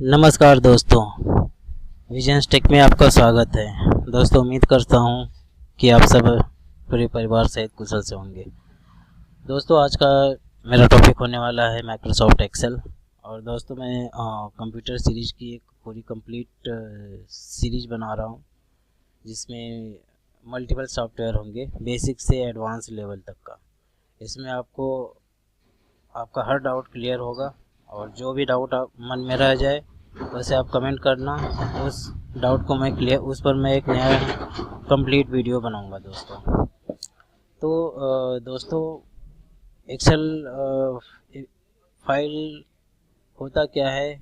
नमस्कार दोस्तों, vision take में आपका स्वागत है। दोस्तों, उम्मीद करता हूं कि आप सब पूरे परिवार सहित कुशल से होंगे। दोस्तों, आज का मेरा टॉपिक होने वाला है माइक्रोसॉफ्ट एक्सेल। और दोस्तों, मैं कंप्यूटर सीरीज की एक पूरी कंप्लीट सीरीज बना रहा हूं, जिसमें मल्टीपल सॉफ्टवेयर होंगे, बेसिक से एडवांस लेवल तक का। इसमें आपका हर डाउट क्लियर होगा, और जो भी डाउट आप मन में रह जाए वैसे आप कमेंट करना। उस डाउट को मैं उस पर मैं एक नया कंप्लीट वीडियो बनाऊंगा दोस्तों। तो दोस्तों, एक्सेल फाइल होता क्या है,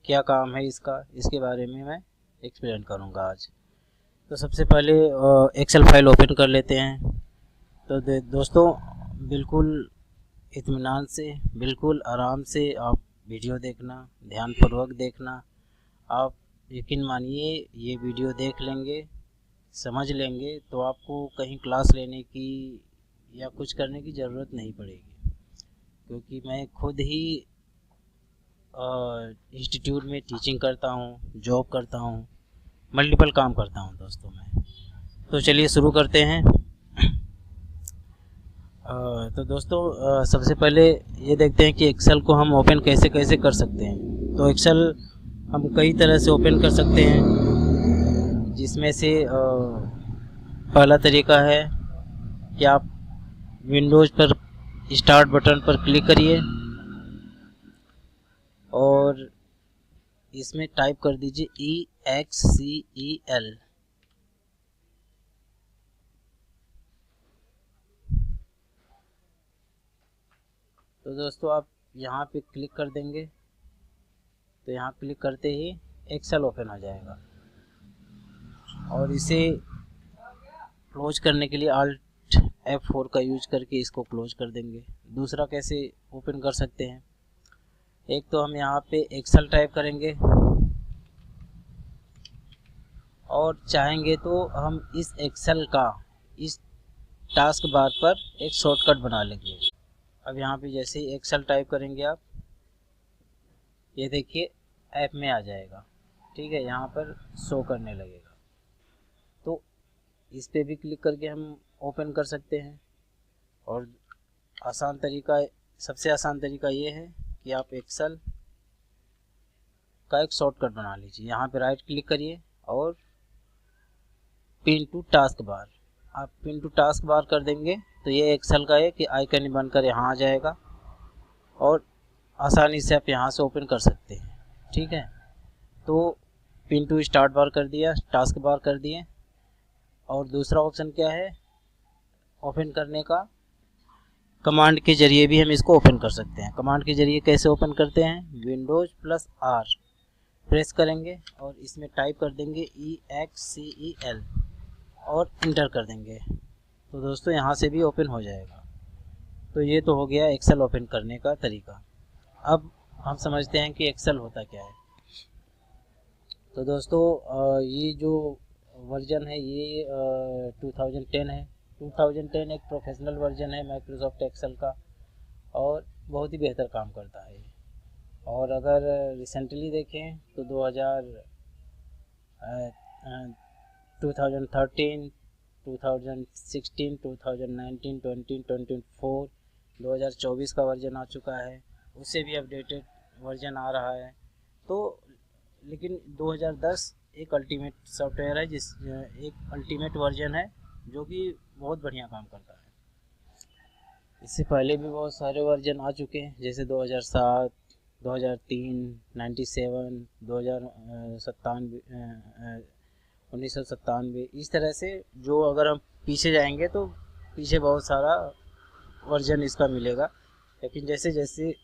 क्या काम है इसके बारे में मैं एक्सप्लेन करूंगा आज। तो सबसे पहले एक्सेल फाइल ओपन कर लेते हैं। तो दोस्तों, बिल्कुल इत्मीनान से, बिल्कुल आराम से आप वीडियो देखना, ध्यानपूर्वक देखना। आप यकीन मानिए, ये वीडियो देख लेंगे, समझ लेंगे तो आपको कहीं क्लास लेने की या कुछ करने की ज़रूरत नहीं पड़ेगी, क्योंकि मैं खुद ही इंस्टीट्यूट में टीचिंग करता हूँ, जॉब करता हूँ, मल्टीपल काम करता हूँ दोस्तों मैं। तो चलिए शुरू करते हैं। तो दोस्तों, सबसे पहले ये देखते हैं कि एक्सेल को हम ओपन कैसे कैसे कर सकते हैं। तो एक्सेल हम कई तरह से ओपन कर सकते हैं, जिसमें से पहला तरीका है कि आप विंडोज़ पर स्टार्ट बटन पर क्लिक करिए और इसमें टाइप कर दीजिए EXCEL। तो दोस्तों, आप यहाँ पे क्लिक कर देंगे तो यहाँ क्लिक करते ही एक्सेल ओपन हो जाएगा। और इसे क्लोज करने के लिए Alt F4 का यूज करके इसको क्लोज कर देंगे। दूसरा कैसे ओपन कर सकते हैं, एक तो हम यहाँ पे एक्सेल टाइप करेंगे, और चाहेंगे तो हम इस एक्सेल का इस टास्क बार पर एक शॉर्टकट बना लेंगे। अब यहाँ पे जैसे ही एक्सेल टाइप करेंगे आप, ये देखिए ऐप में आ जाएगा, ठीक है, यहाँ पर शो करने लगेगा। तो इस पे भी क्लिक करके हम ओपन कर सकते हैं। और सबसे आसान तरीका ये है कि आप एक्सेल का एक शॉर्टकट बना लीजिए। यहाँ पे राइट क्लिक करिए और पिन टू टास्क बार, आप पिन टू टास्क बार कर देंगे तो ये एक्सेल का एक आइकन बनकर यहाँ आ जाएगा, और आसानी से आप यहाँ से ओपन कर सकते हैं, ठीक है। तो पिन टू स्टार्ट बार कर दिया, टास्क बार कर दिए। और दूसरा ऑप्शन क्या है ओपन करने का, कमांड के जरिए भी हम इसको ओपन कर सकते हैं। कमांड के जरिए कैसे ओपन करते हैं, Windows+R प्रेस करेंगे और इसमें टाइप कर देंगे EXCEL और इंटर कर देंगे। तो दोस्तों, यहाँ से भी ओपन हो जाएगा। तो ये तो हो गया एक्सेल ओपन करने का तरीका। अब हम समझते हैं कि एक्सेल होता क्या है। तो दोस्तों, ये जो वर्जन है ये 2010 है। 2010 एक प्रोफेशनल वर्जन है माइक्रोसॉफ्ट एक्सेल का, और बहुत ही बेहतर काम करता है। और अगर रिसेंटली देखें तो 2013, 2016, 2019, 2020, 2024, 2024 का वर्जन आ चुका है, उससे भी अपडेटेड वर्जन आ रहा है। तो लेकिन 2010 एक अल्टीमेट सॉफ्टवेयर है, एक अल्टीमेट वर्जन है जो कि बहुत बढ़िया काम करता है। इससे पहले भी बहुत सारे वर्जन आ चुके हैं, जैसे 2007, 2003, 97, 2097, 1997, इस तरह से। जो अगर हम पीछे जाएंगे तो पीछे बहुत सारा वर्जन इसका मिलेगा, लेकिन जैसे जैसे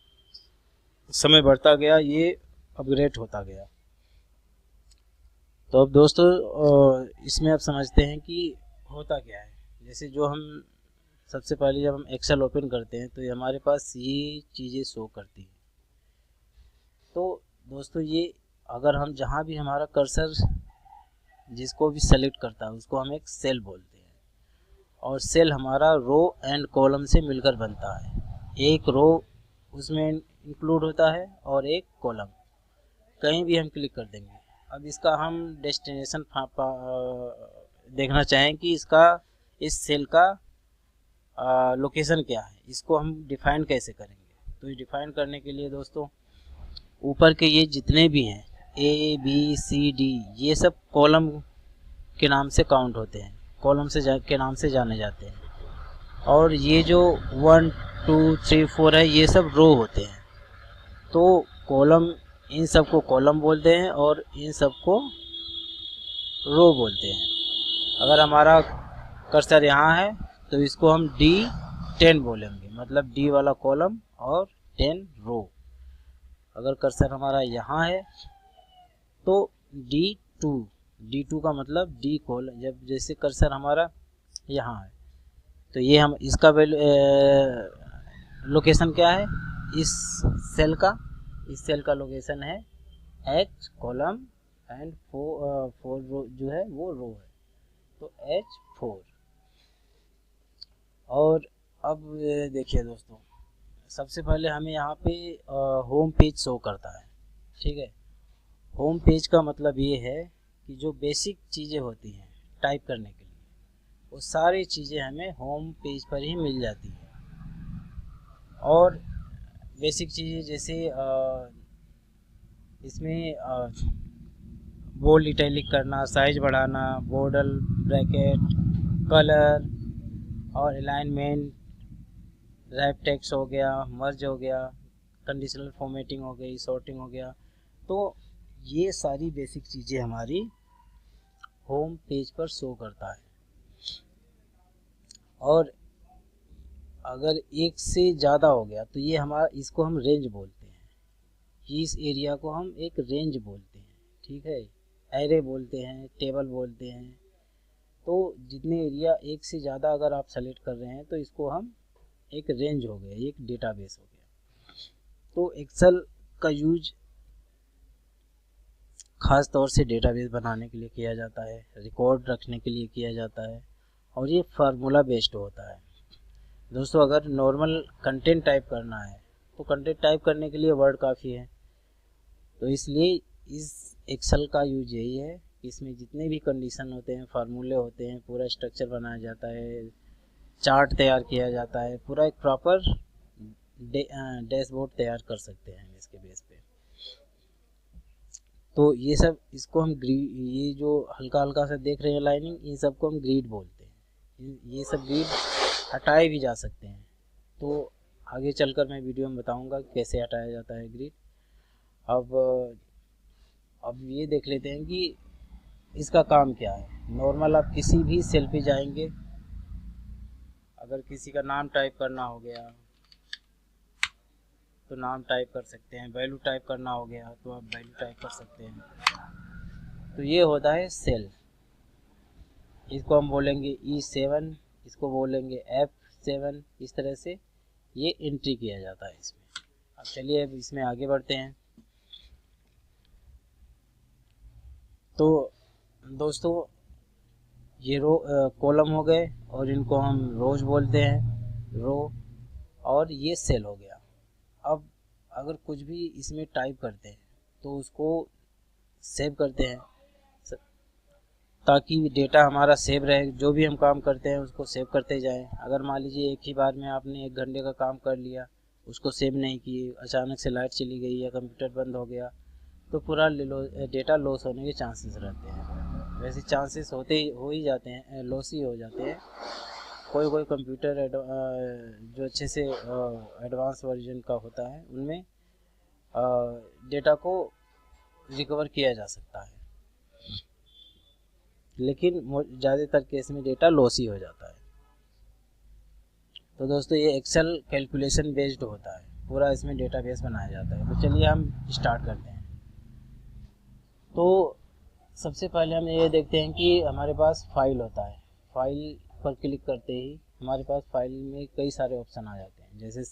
समय बढ़ता गया ये अपग्रेड होता गया। तो अब दोस्तों, इसमें आप समझते हैं कि होता क्या है। जैसे जो हम सबसे पहले जब हम एक्सेल ओपन करते हैं तो ये हमारे पास ये चीज़ें शो करती हैं। तो दोस्तों, ये अगर हम जहाँ भी हमारा कर्सर जिसको भी सेलेक्ट करता है उसको हम एक सेल बोलते हैं, और सेल हमारा रो एंड कॉलम से मिलकर बनता है। एक रो उसमें इंक्लूड होता है और एक कॉलम। कहीं भी हम क्लिक कर देंगे। अब इसका हम डेस्टिनेशन देखना चाहें कि इसका इस सेल का लोकेशन क्या है, इसको हम डिफाइन कैसे करेंगे। तो ये डिफाइन करने के लिए दोस्तों ऊपर के ये जितने भी हैं A B C D ये सब कॉलम के नाम से काउंट होते हैं, कॉलम से के नाम से जाने जाते हैं। और ये जो 1 2 3 4 है ये सब रो होते हैं। तो कॉलम, इन सब को कॉलम बोलते हैं और इन सब को रो बोलते हैं। अगर हमारा कर्सर यहाँ है तो इसको हम D10 बोलेंगे, मतलब D वाला कॉलम और 10 रो। अगर कर्सर हमारा यहाँ है तो D2 का मतलब D कॉलम, जब जैसे कर्सर हमारा यहाँ है तो ये हम इसका लोकेशन क्या है, इस सेल का लोकेशन है H कॉलम एंड 4 रो जो है वो रो है, तो H4। और अब देखिए दोस्तों, सबसे पहले हमें यहाँ पे होम पेज शो करता है, ठीक है। होम पेज का मतलब ये है कि जो बेसिक चीज़ें होती हैं टाइप करने के लिए वो सारी चीज़ें हमें होम पेज पर ही मिल जाती हैं। और बेसिक चीज़ें जैसे इसमें बोल्ड इटैलिक करना, साइज बढ़ाना, बॉर्डर, ब्रैकेट, कलर और अलाइनमेंट, रैप टेक्स्ट हो गया, मर्ज हो गया, कंडीशनल फॉर्मेटिंग हो गई, सॉर्टिंग हो गया। तो ये सारी बेसिक चीज़ें हमारी होम पेज पर शो करता है। और अगर एक से ज़्यादा हो गया तो ये हमारा, इसको हम रेंज बोलते हैं, इस एरिया को हम एक रेंज बोलते हैं, ठीक है। एरे बोलते हैं, टेबल बोलते हैं। तो जितने एरिया एक से ज़्यादा अगर आप सेलेक्ट कर रहे हैं तो इसको हम एक रेंज हो गया, एक डेटाबेस हो गया। तो एक्सेल का यूज ख़ास तौर से डेटाबेस बनाने के लिए किया जाता है, रिकॉर्ड रखने के लिए किया जाता है, और ये फार्मूला बेस्ड होता है। दोस्तों अगर नॉर्मल कंटेंट टाइप करना है तो कंटेंट टाइप करने के लिए वर्ड काफ़ी है, तो इसलिए इस एक्सेल का यूज यही है कि इसमें जितने भी कंडीशन होते हैं, फार्मूले होते हैं, पूरा स्ट्रक्चर बनाया जाता है, चार्ट तैयार किया जाता है, पूरा एक प्रॉपर डैशबोर्ड तैयार कर सकते हैं इसके बेस पे। तो ये सब, इसको हम ये जो हल्का हल्का सा देख रहे हैं लाइनिंग, इन सब को हम ग्रिड बोलते हैं। ये सब ग्रिड हटाए भी जा सकते हैं, तो आगे चलकर मैं वीडियो में बताऊंगा कैसे हटाया जाता है ग्रिड। अब ये देख लेते हैं कि इसका काम क्या है। नॉर्मल आप किसी भी सेल पे जाएंगे, अगर किसी का नाम टाइप करना हो गया तो नाम टाइप कर सकते हैं, वैल्यू टाइप करना हो गया तो आप वैल्यू टाइप कर सकते हैं। तो ये होता है सेल, इसको हम बोलेंगे E7, इसको बोलेंगे F7। इस तरह से ये एंट्री किया जाता है इसमें। अब चलिए अब इसमें आगे बढ़ते हैं। तो दोस्तों ये कॉलम हो गए और इनको हम रोज बोलते हैं, रो। और ये सेल हो गया। अब अगर कुछ भी इसमें टाइप करते हैं तो उसको सेव करते हैं ताकि डेटा हमारा सेव रहे। जो भी हम काम करते हैं उसको सेव करते जाएं। अगर मान लीजिए एक ही बार में आपने 1 घंटे का काम कर लिया, उसको सेव नहीं किए, अचानक से लाइट चली गई या कंप्यूटर बंद हो गया तो पूरा डेटा लॉस होने के चांसेस रहते हैं। वैसे चांसेस हो ही जाते हैं, लॉस ही हो जाते हैं। कोई कंप्यूटर जो अच्छे से एडवांस वर्जन का होता है उनमें डेटा को रिकवर किया जा सकता है, लेकिन ज़्यादातर केस में डेटा लॉस ही हो जाता है। तो दोस्तों ये एक्सेल कैलकुलेशन बेस्ड होता है, पूरा इसमें डेटाबेस बनाया जाता है। तो चलिए हम स्टार्ट करते हैं। तो सबसे पहले हम ये देखते हैं कि हमारे पास फाइल होता है। फाइल पर क्लिक करते ही हमारे पास फाइल में कई सारे ऑप्शन आ जाते हैं, जैसे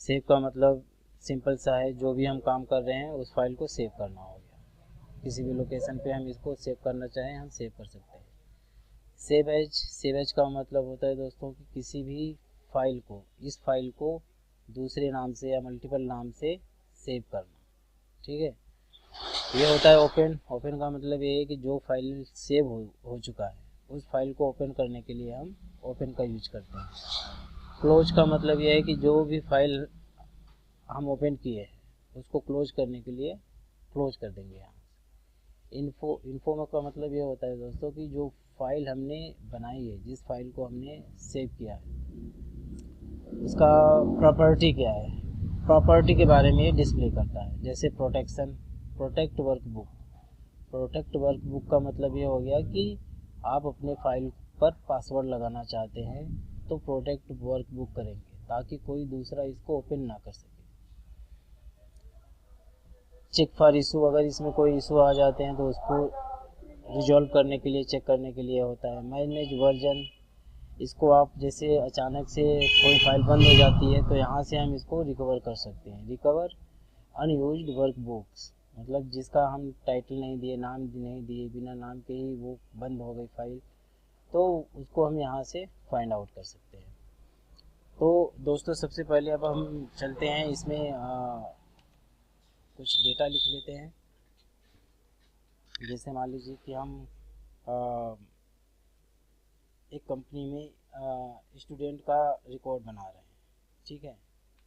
सेव का मतलब सिंपल सा है, जो भी हम काम कर रहे हैं उस फाइल को सेव करना हो गया। किसी भी लोकेशन पे हम इसको सेव करना चाहें हम सेव कर सकते हैं। सेव एज का मतलब होता है दोस्तों कि किसी भी फाइल को, इस फाइल को दूसरे नाम से या मल्टीपल नाम से सेव करना, ठीक है। ये होता है ओपन। ओपन का मतलब ये है कि जो फाइल सेव हो चुका है उस फाइल को ओपन करने के लिए हम ओपन का यूज करते हैं। क्लोज का मतलब ये है कि जो भी फाइल हम ओपन किए हैं उसको क्लोज करने के लिए क्लोज कर देंगे यहाँ। इन्फो का मतलब ये होता है दोस्तों कि जो फाइल हमने बनाई है, जिस फाइल को हमने सेव किया है, उसका प्रॉपर्टी क्या है, प्रॉपर्टी के बारे में ये डिस्प्ले करता है। जैसे protection, protect workbook. Protect workbook का मतलब ये हो गया कि आप अपने फाइल पर पासवर्ड लगाना चाहते हैं तो प्रोटेक्ट वर्कबुक करेंगे ताकि कोई दूसरा इसको ओपन ना कर सके। चेक फॉर इशू, अगर इसमें कोई इशू आ जाते हैं तो उसको रिजॉल्व करने के लिए, चेक करने के लिए होता है। मैनेज वर्जन, इसको आप जैसे अचानक से कोई फाइल बंद हो जाती है तो यहाँ से हम इसको रिकवर कर सकते हैं। रिकवर अनयूज्ड वर्कबुक्स, मतलब जिसका हम टाइटल नहीं दिए, नाम नहीं दिए, बिना नाम के ही वो बंद हो गई फाइल, तो उसको हम यहाँ से फाइंड आउट कर सकते हैं। तो दोस्तों सबसे पहले अब हम चलते हैं इसमें कुछ डेटा लिख लेते हैं। जैसे मान लीजिए कि हम एक कंपनी में स्टूडेंट का रिकॉर्ड बना रहे हैं, ठीक है।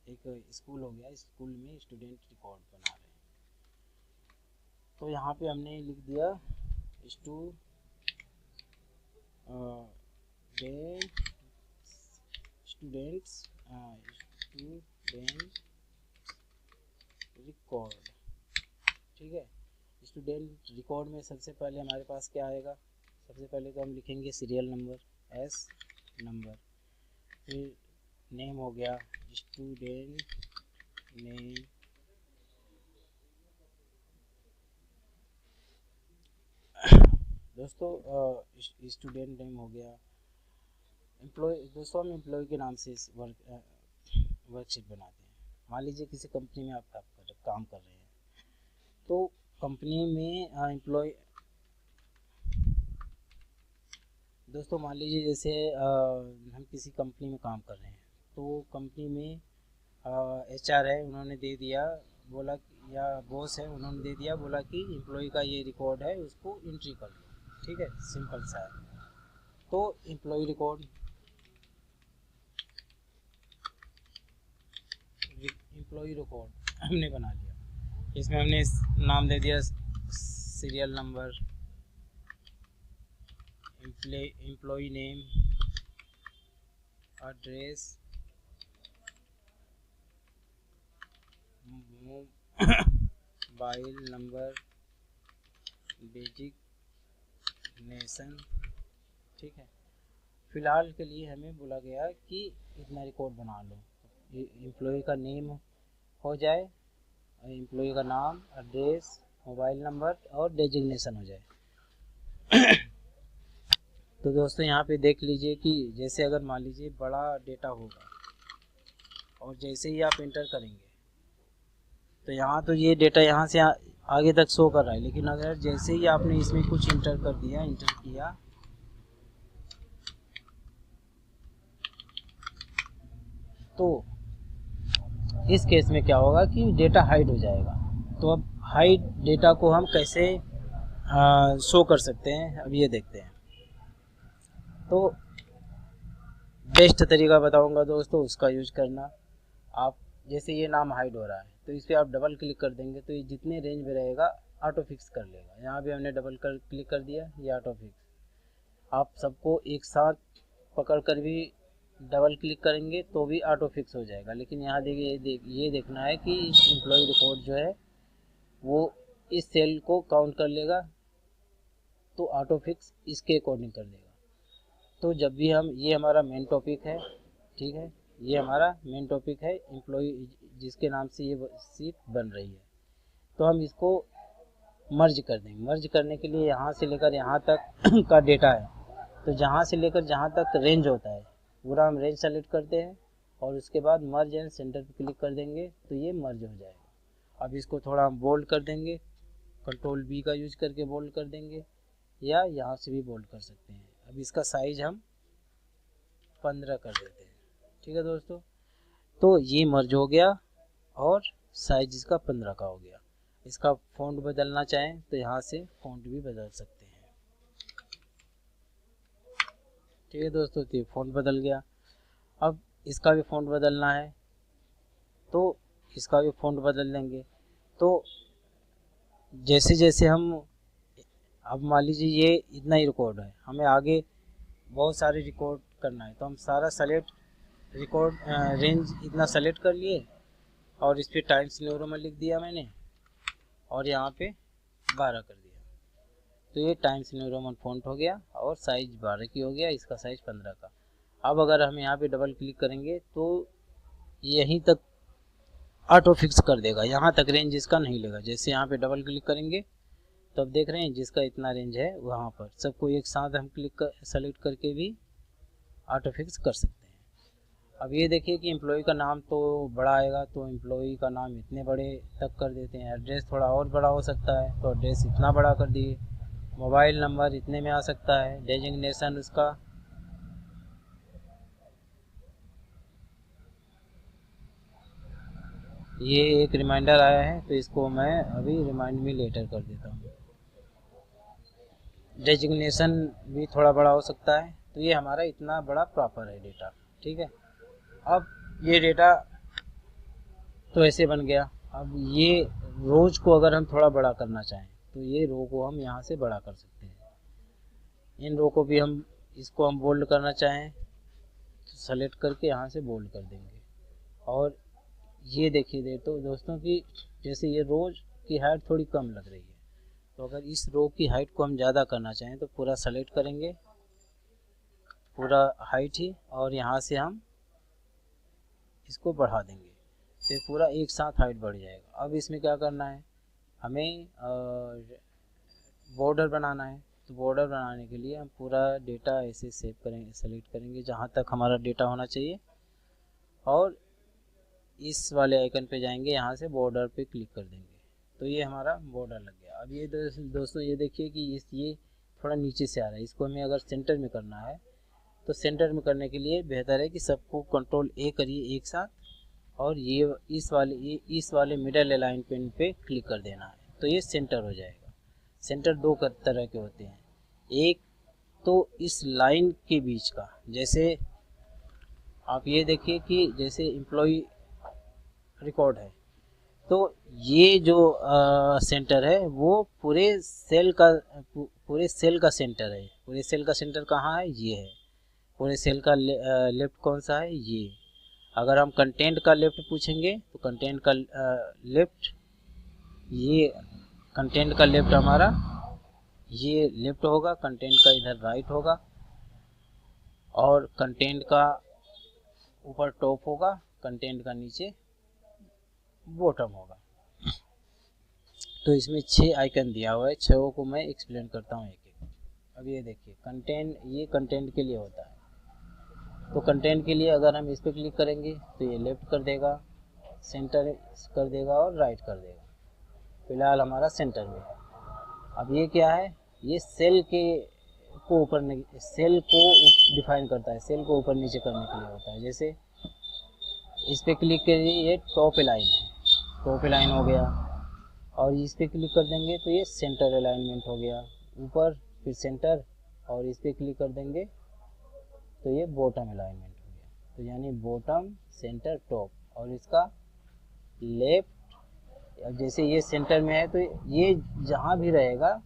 एक स्कूल हो गया, स्कूल में स्टूडेंट रिकॉर्ड बना रहे हैं। तो यहाँ पे हमने लिख दिया स्टूडेंट स्टूडेंट्स स्टूडेंट रिकॉर्ड, ठीक है। स्टूडेंट रिकॉर्ड में सबसे पहले हमारे पास क्या आएगा, सबसे पहले तो हम लिखेंगे सीरियल नंबर, एस नंबर। फिर नेम हो गया स्टूडेंट नेम, दोस्तों स्टूडेंट नेम हो गया। एम्प्लॉय, दोस्तों हम एम्प्लॉय के नाम से वर्कशीट बनाते हैं। मान लीजिए किसी कंपनी में आप काम कर रहे हैं, तो कंपनी में एम्प्लॉय, दोस्तों मान लीजिए जैसे हम किसी कंपनी में काम कर रहे हैं, तो कंपनी में HR है, उन्होंने दे दिया, बोला, या बॉस है, उन्होंने दे दिया, बोला कि एम्प्लॉय का ये रिकॉर्ड है, उसको एंट्री कर लो, ठीक है, सिंपल सा है। तो एम्प्लॉय रिकॉर्ड, एम्प्लॉय रिकॉर्ड हमने बना लिया। इसमें हमने नाम दे दिया serial number, employee name, address, mobile number, designation, ठीक है। फ़िलहाल के लिए हमें बोला गया कि इतना रिकॉर्ड बना लो, एम्प्लॉय का नेम हो जाए, एम्प्लॉय का नाम, एड्रेस, मोबाइल नंबर और डेजिग्नेशन हो जाए। तो दोस्तों यहाँ पे देख लीजिए कि जैसे अगर मान लीजिए बड़ा डेटा होगा और जैसे ही आप इंटर करेंगे तो यहाँ तो ये डेटा यहाँ से आगे तक शो कर रहा है, लेकिन अगर जैसे ही आपने इसमें कुछ इंटर कर दिया, इंटर किया, तो इस केस में क्या होगा कि डेटा हाइड हो जाएगा। तो अब हाइड डेटा को हम कैसे शो कर सकते हैं, अब ये देखते हैं। तो बेस्ट तरीका बताऊंगा दोस्तों, उसका यूज करना। आप जैसे ये नाम हाइड हो रहा है तो इस पर आप डबल क्लिक कर देंगे तो ये जितने रेंज में रहेगा ऑटो फिक्स कर लेगा। यहाँ भी हमने डबल क्लिक कर दिया, ये ऑटो फिक्स। आप सबको एक साथ पकड़ कर भी डबल क्लिक करेंगे तो भी ऑटो फिक्स हो जाएगा। लेकिन यहाँ देखिए, ये देखना है कि एम्प्लॉय रिकॉर्ड जो है वो इस सेल को काउंट कर लेगा, तो ऑटो फिक्स इसके अकॉर्डिंग कर देगा। तो जब भी हम, ये हमारा मेन टॉपिक है, ठीक है, ये हमारा मेन टॉपिक है, एम्प्लॉय जिसके नाम से ये शीट बन रही है, तो हम इसको मर्ज कर देंगे। मर्ज करने के लिए यहाँ से लेकर यहाँ तक का डेटा है, तो जहाँ से लेकर जहाँ तक रेंज होता है पूरा हम रेंज सेलेक्ट करते हैं और उसके बाद मर्ज एंड सेंटर पर क्लिक कर देंगे तो ये मर्ज हो जाएगा। अब इसको थोड़ा हम बोल्ड कर देंगे, कंट्रोल B का यूज करके बोल्ड कर देंगे, या यहाँ से भी बोल्ड कर सकते हैं। अब इसका साइज हम 15 कर देते हैं, ठीक है दोस्तों। तो ये मर्ज हो गया और साइज इसका 15 का हो गया। इसका फ़ॉन्ट बदलना चाहें तो यहाँ से फ़ॉन्ट भी बदल सकते हैं। ठीक है दोस्तों, तो ये फ़ॉन्ट बदल गया। अब इसका भी फ़ॉन्ट बदलना है तो इसका भी फ़ॉन्ट बदल देंगे। तो जैसे जैसे हम, अब मान लीजिए ये इतना ही रिकॉर्ड है, हमें आगे बहुत सारे रिकॉर्ड करना है, तो हम सारा सेलेक्ट रिकॉर्ड रेंज इतना सेलेक्ट कर लिए और इस पर टाइम्स न्यू रोमन लिख दिया मैंने और यहाँ पे 12 कर दिया। तो ये टाइम्स न्यू रोमन फ़ॉन्ट हो गया और साइज 12 की हो गया, इसका साइज 15 का। अब अगर हम यहाँ पे डबल क्लिक करेंगे तो यहीं तक ऑटो फिक्स कर देगा, यहाँ तक रेंज इसका नहीं लेगा। जैसे यहाँ पे डबल क्लिक करेंगे तो अब देख रहे हैं जिसका इतना रेंज है वहाँ पर सबको एक साथ हम सेलेक्ट करके भी ऑटो फिक्स कर सकते हैं। अब ये देखिए कि एम्प्लॉय का नाम तो बड़ा आएगा, तो एम्प्लॉय का नाम इतने बड़े तक कर देते हैं। एड्रेस थोड़ा और बड़ा हो सकता है तो एड्रेस इतना बड़ा कर दिए। मोबाइल नंबर इतने में आ सकता है। डेजिग्नेशन उसका ये एक रिमाइंडर आया है तो इसको मैं अभी रिमाइंड मी लेटर कर देता हूँ। डेजिग्नेशन भी थोड़ा बड़ा हो सकता है। तो ये हमारा इतना बड़ा प्रॉपर है डेटा। ठीक है, अब ये डेटा तो ऐसे बन गया। अब ये रोज को अगर हम थोड़ा बड़ा करना चाहें तो ये रो को हम यहाँ से बड़ा कर सकते हैं। इन रो को भी हम, इसको हम बोल्ड करना चाहें तो सेलेक्ट करके यहाँ से बोल्ड कर देंगे। और ये देखिए तो दोस्तों कि जैसे ये रोज की हाइट थोड़ी कम लग रही है, तो अगर इस रो की हाइट को हम ज़्यादा करना चाहें तो पूरा सेलेक्ट करेंगे, पूरा हाइट ही, और यहाँ से हम इसको बढ़ा देंगे, फिर पूरा एक साथ हाइट बढ़ जाएगा। अब इसमें क्या करना है, हमें बॉर्डर बनाना है। तो बॉर्डर बनाने के लिए हम पूरा डेटा ऐसे सेव करेंगे, सेलेक्ट करेंगे जहाँ तक हमारा डेटा होना चाहिए और इस वाले आइकन पे जाएंगे, यहाँ से बॉर्डर पे क्लिक कर देंगे तो ये हमारा बॉर्डर लग गया। अब ये दोस्तों ये देखिए कि ये थोड़ा नीचे से आ रहा है, इसको हमें अगर सेंटर में करना है तो सेंटर में करने के लिए बेहतर है कि सबको कंट्रोल ए करिए एक साथ और ये इस वाले मिडल अलाइनमेंट पे क्लिक कर देना है तो ये सेंटर हो जाएगा। सेंटर दो तरह के होते हैं, एक तो इस लाइन के बीच का, जैसे आप ये देखिए कि जैसे एम्प्लॉय रिकॉर्ड है तो ये जो सेंटर है वो पूरे सेल का सेंटर है। पूरे सेल का सेंटर कहाँ है, ये है। पूरे सेल का लेफ्ट कौन सा है, ये। अगर हम कंटेंट का लेफ्ट पूछेंगे तो कंटेंट का लेफ्ट, ये कंटेंट का लेफ्ट हमारा ये लेफ्ट होगा, कंटेंट का इधर राइट होगा और कंटेंट का ऊपर टॉप होगा, कंटेंट का नीचे बॉटम होगा। तो इसमें 6 आइकन दिया हुआ है, 6 को मैं एक्सप्लेन करता हूँ एक एक। अब ये देखिए कंटेंट, ये कंटेंट के लिए होता है। तो कंटेंट के लिए अगर हम इस पर क्लिक करेंगे तो ये लेफ्ट कर देगा, सेंटर कर देगा और राइट कर देगा। फिलहाल हमारा सेंटर में है। अब ये क्या है, ये सेल को ऊपर, सेल को डिफाइन करता है, सेल को ऊपर नीचे करने के लिए होता है। जैसे इस पर क्लिक करिए, ये टॉप लाइन है, टॉप लाइन हो गया, और इस पर क्लिक कर देंगे तो ये सेंटर अलाइनमेंट हो गया ऊपर, फिर सेंटर, और इस पर क्लिक कर देंगे तो ये बॉटम अलाइनमेंट हो गया। तो यानी बॉटम, सेंटर, टॉप, और इसका लेफ्ट। अब जैसे ये सेंटर में है तो ये जहाँ भी रहेगा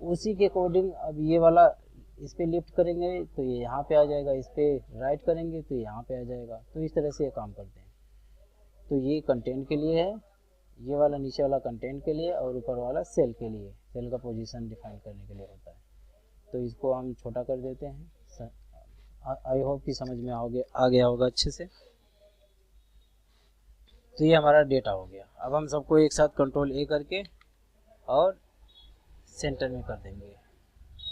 उसी के अकॉर्डिंग, अब ये वाला इस पर लिफ्ट करेंगे तो ये यहाँ पे आ जाएगा, इस पर राइट करेंगे तो यहाँ पे आ जाएगा। तो इस तरह से ये काम करते हैं। तो ये कंटेंट के लिए है, ये वाला नीचे वाला कंटेंट के लिए, और ऊपर वाला सेल के लिए, सेल का पोजीशन डिफाइन करने के लिए होता है। तो इसको हम छोटा कर देते हैं। आई होप कि समझ में आ गया होगा अच्छे से। तो ये हमारा डेटा हो गया। अब हम सबको एक साथ कंट्रोल ए करके और सेंटर में कर देंगे,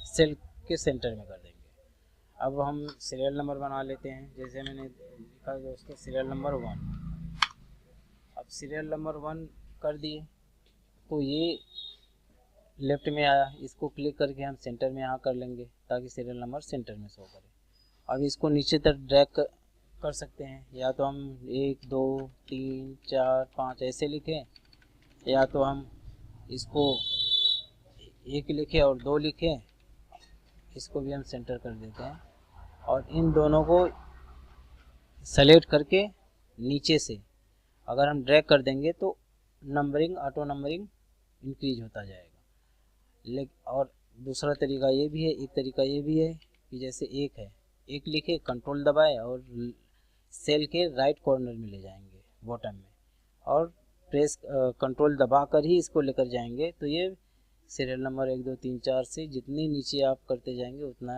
सेल के सेंटर में कर देंगे। अब हम सीरियल नंबर बना लेते हैं। जैसे मैंने लिखा दोस्तों सीरियल नंबर 1। अब सीरियल नंबर 1 कर दिए तो ये लेफ्ट में आया, इसको क्लिक करके हम सेंटर में यहाँ कर लेंगे ताकि सीरियल नंबर सेंटर में शो करे। अब इसको नीचे तक ड्रैग कर सकते हैं, या तो हम 1 2 3 4 5 ऐसे लिखें, या तो हम इसको एक लिखे और 2 लिखे, इसको भी हम सेंटर कर देते हैं। और इन दोनों को सेलेक्ट करके नीचे से अगर हम ड्रैग कर देंगे तो नंबरिंग, ऑटो नंबरिंग इंक्रीज होता जाएगा। लेकिन और दूसरा तरीका ये भी है, एक तरीका ये भी है कि जैसे एक लिखे, कंट्रोल दबाए और सेल के राइट कॉर्नर में ले जाएंगे बॉटम में, और प्रेस कंट्रोल दबा कर ही इसको लेकर जाएंगे, तो ये सीरियल नंबर 1 2 3 4 से जितनी नीचे आप करते जाएंगे उतना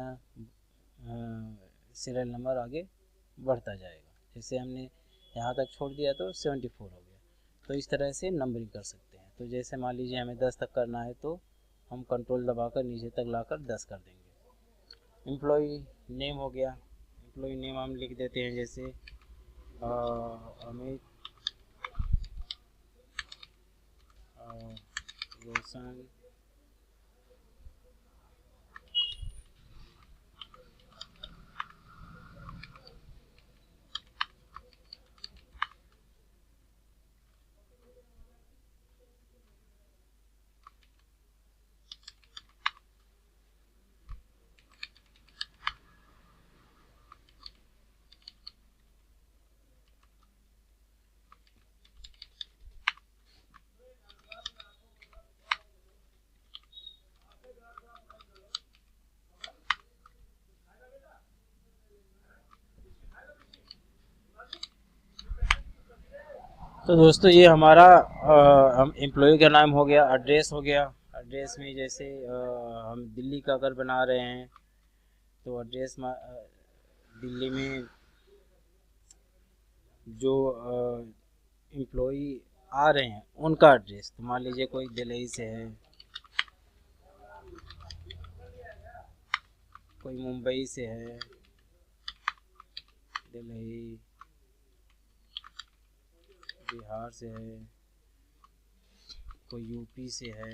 सीरियल नंबर आगे बढ़ता जाएगा। जैसे हमने यहाँ तक छोड़ दिया तो 74 हो गया। तो इस तरह से नंबरिंग कर सकते हैं। तो जैसे मान लीजिए हमें 10 तक करना है तो हम कंट्रोल दबाकर नीचे तक लाकर 10 कर देंगे। एम्प्लॉय नेम हो गया, एम्प्लॉय नेम हम लिख देते हैं, जैसे अमित रोशन तो दोस्तों ये हमारा हम एम्प्लॉय का नाम हो गया। एड्रेस हो गया, एड्रेस में जैसे हम दिल्ली का अगर बना रहे हैं तो एड्रेस दिल्ली में जो एम्प्लॉय आ रहे हैं उनका एड्रेस, तो मान लीजिए कोई दिल्ली से है, कोई मुंबई से है, दिल्ली, बिहार से है, कोई यूपी से है,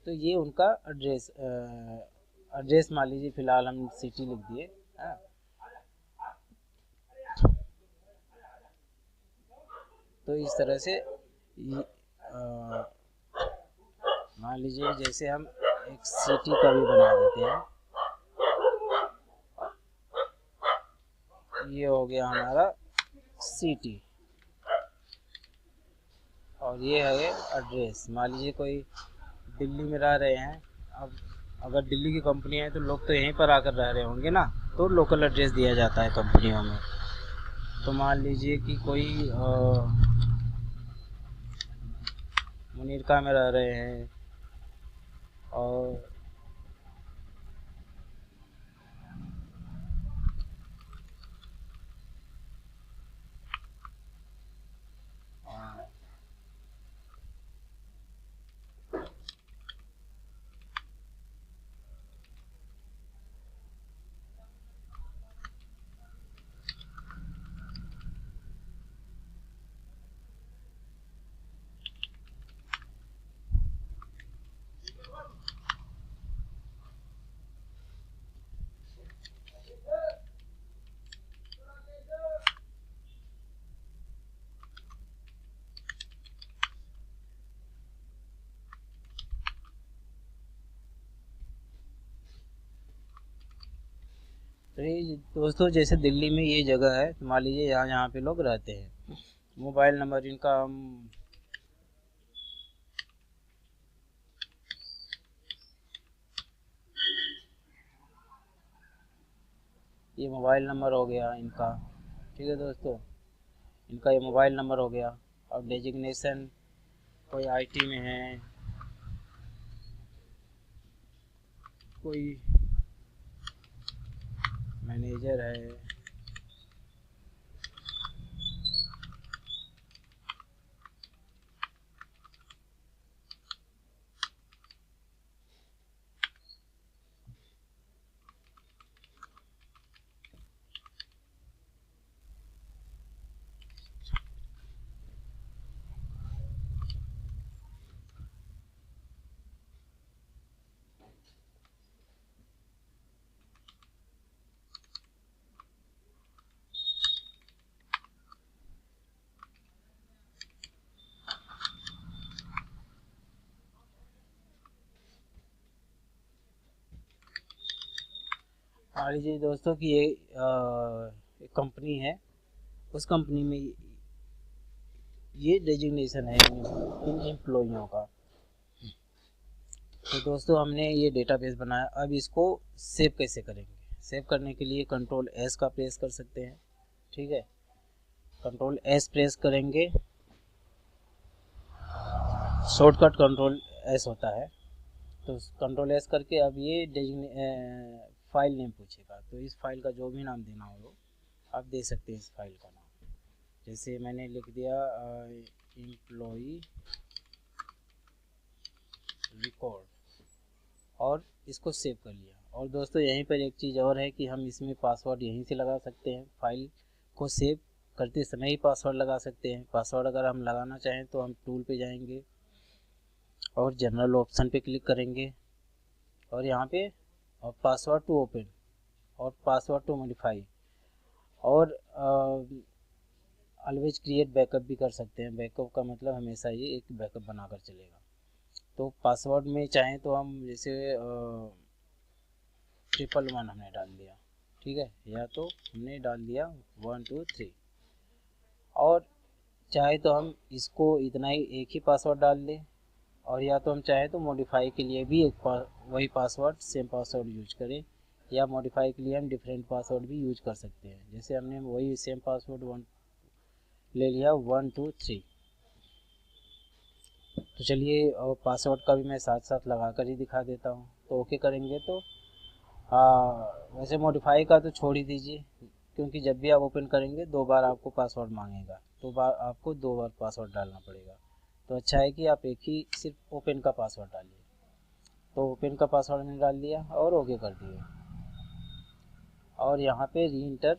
तो ये उनका एड्रेस मान लीजिए फ़िलहाल हम सिटी लिख दिए। तो इस तरह से मान लीजिए जैसे हम एक सिटी का भी बना देते हैं। ये हो गया हमारा सिटी, और ये है एड्रेस। मान लीजिए कोई दिल्ली में रह रहे हैं, अब अगर दिल्ली की कंपनी है तो लोग तो यहीं पर आकर रह रहे होंगे ना, तो लोकल एड्रेस दिया जाता है कंपनियों में। तो मान लीजिए कि कोई मुनीरका में रह रहे हैं और तो ये दोस्तों जैसे दिल्ली में ये जगह है, तो मान लीजिए यहाँ पे लोग रहते हैं। मोबाइल नंबर इनका हम ये मोबाइल नंबर हो गया इनका, ठीक है दोस्तों, इनका ये मोबाइल नंबर हो गया। और डेजिग्नेशन कोई आईटी में है, कोई मैनेजर है, मान लीजिए दोस्तों कि ये एक कंपनी है, उस कंपनी में ये डेजिग्नेशन है इन एम्प्लॉइयों का। तो दोस्तों हमने ये डेटाबेस बनाया, अब इसको सेव कैसे करेंगे? सेव करने के लिए कंट्रोल एस का प्रेस कर सकते हैं, ठीक है। कंट्रोल एस प्रेस करेंगे, शॉर्टकट कंट्रोल एस होता है, तो कंट्रोल एस करके अब ये फाइल नेम पूछेगा, तो इस फाइल का जो भी नाम देना हो आप दे सकते हैं इस फाइल का नाम। जैसे मैंने लिख दिया एम्प्लॉई रिकॉर्ड और इसको सेव कर लिया। और दोस्तों यहीं पर एक चीज़ और है कि हम इसमें पासवर्ड यहीं से लगा सकते हैं, फाइल को सेव करते समय ही पासवर्ड लगा सकते हैं। पासवर्ड अगर हम लगाना चाहें तो हम टूल पे जाएंगे और जनरल ऑप्शन पे क्लिक करेंगे और यहाँ पे और पासवर्ड टू ओपन और पासवर्ड टू मॉडिफाई और ऑलवेज क्रिएट बैकअप भी कर सकते हैं। बैकअप का मतलब हमेशा ये एक बैकअप बनाकर चलेगा। तो पासवर्ड में चाहें तो हम जैसे 111 हमने डाल दिया, ठीक है, या तो हमने डाल दिया 1 2 3 और चाहे तो हम इसको इतना ही एक ही पासवर्ड डाल दें और या तो हम चाहे तो मॉडिफाई के लिए भी वही पासवर्ड सेम पासवर्ड यूज करें या मॉडिफाई के लिए हम डिफरेंट पासवर्ड भी यूज कर सकते हैं। जैसे हमने वही सेम पासवर्ड ले लिया 1 2 3। तो चलिए और पासवर्ड का भी मैं साथ साथ लगा कर ही दिखा देता हूँ। तो ओके करेंगे तो वैसे मॉडिफाई का तो छोड़ ही दीजिए, क्योंकि जब भी आप ओपन करेंगे 2 बार आपको पासवर्ड मांगेगा, 2 बार पासवर्ड डालना पड़ेगा। तो अच्छा है कि आप एक ही सिर्फ ओपन का पासवर्ड डालिए। तो ओपन का पासवर्ड मैंने डाल दिया और ओके कर दिए और यहाँ पे री इंटर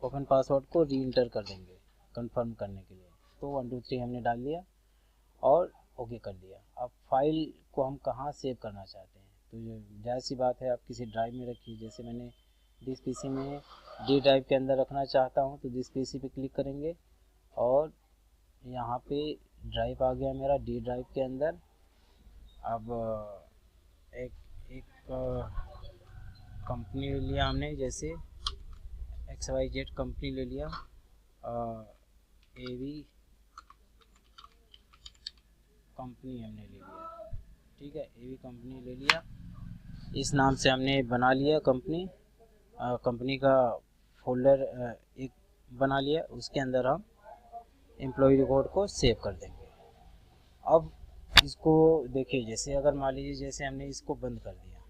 ओपन पासवर्ड को री इंटर कर देंगे कंफर्म करने के लिए। तो 1 2 3 हमने डाल दिया और ओके कर दिया। अब फाइल को हम कहाँ सेव करना चाहते हैं, तो ये जाहिर सी बात है आप किसी ड्राइव में रखिए। जैसे मैंने दिस पीसी में डी ड्राइव के अंदर रखना चाहता हूँ, तो दिस पीसी पे क्लिक करेंगे और यहाँ पे ड्राइव आ गया मेरा डी ड्राइव के अंदर। अब एक कंपनी ले लिया हमने, जैसे XYZ कंपनी ले लिया, AV कंपनी हमने ले लिया, ठीक है, AV कंपनी ले लिया। इस नाम से हमने बना लिया कंपनी का फोल्डर एक बना लिया, उसके अंदर हम एम्प्लॉय रिकॉर्ड को सेव कर देंगे। अब इसको देखिए, जैसे अगर मान लीजिए जैसे हमने इसको बंद कर दिया,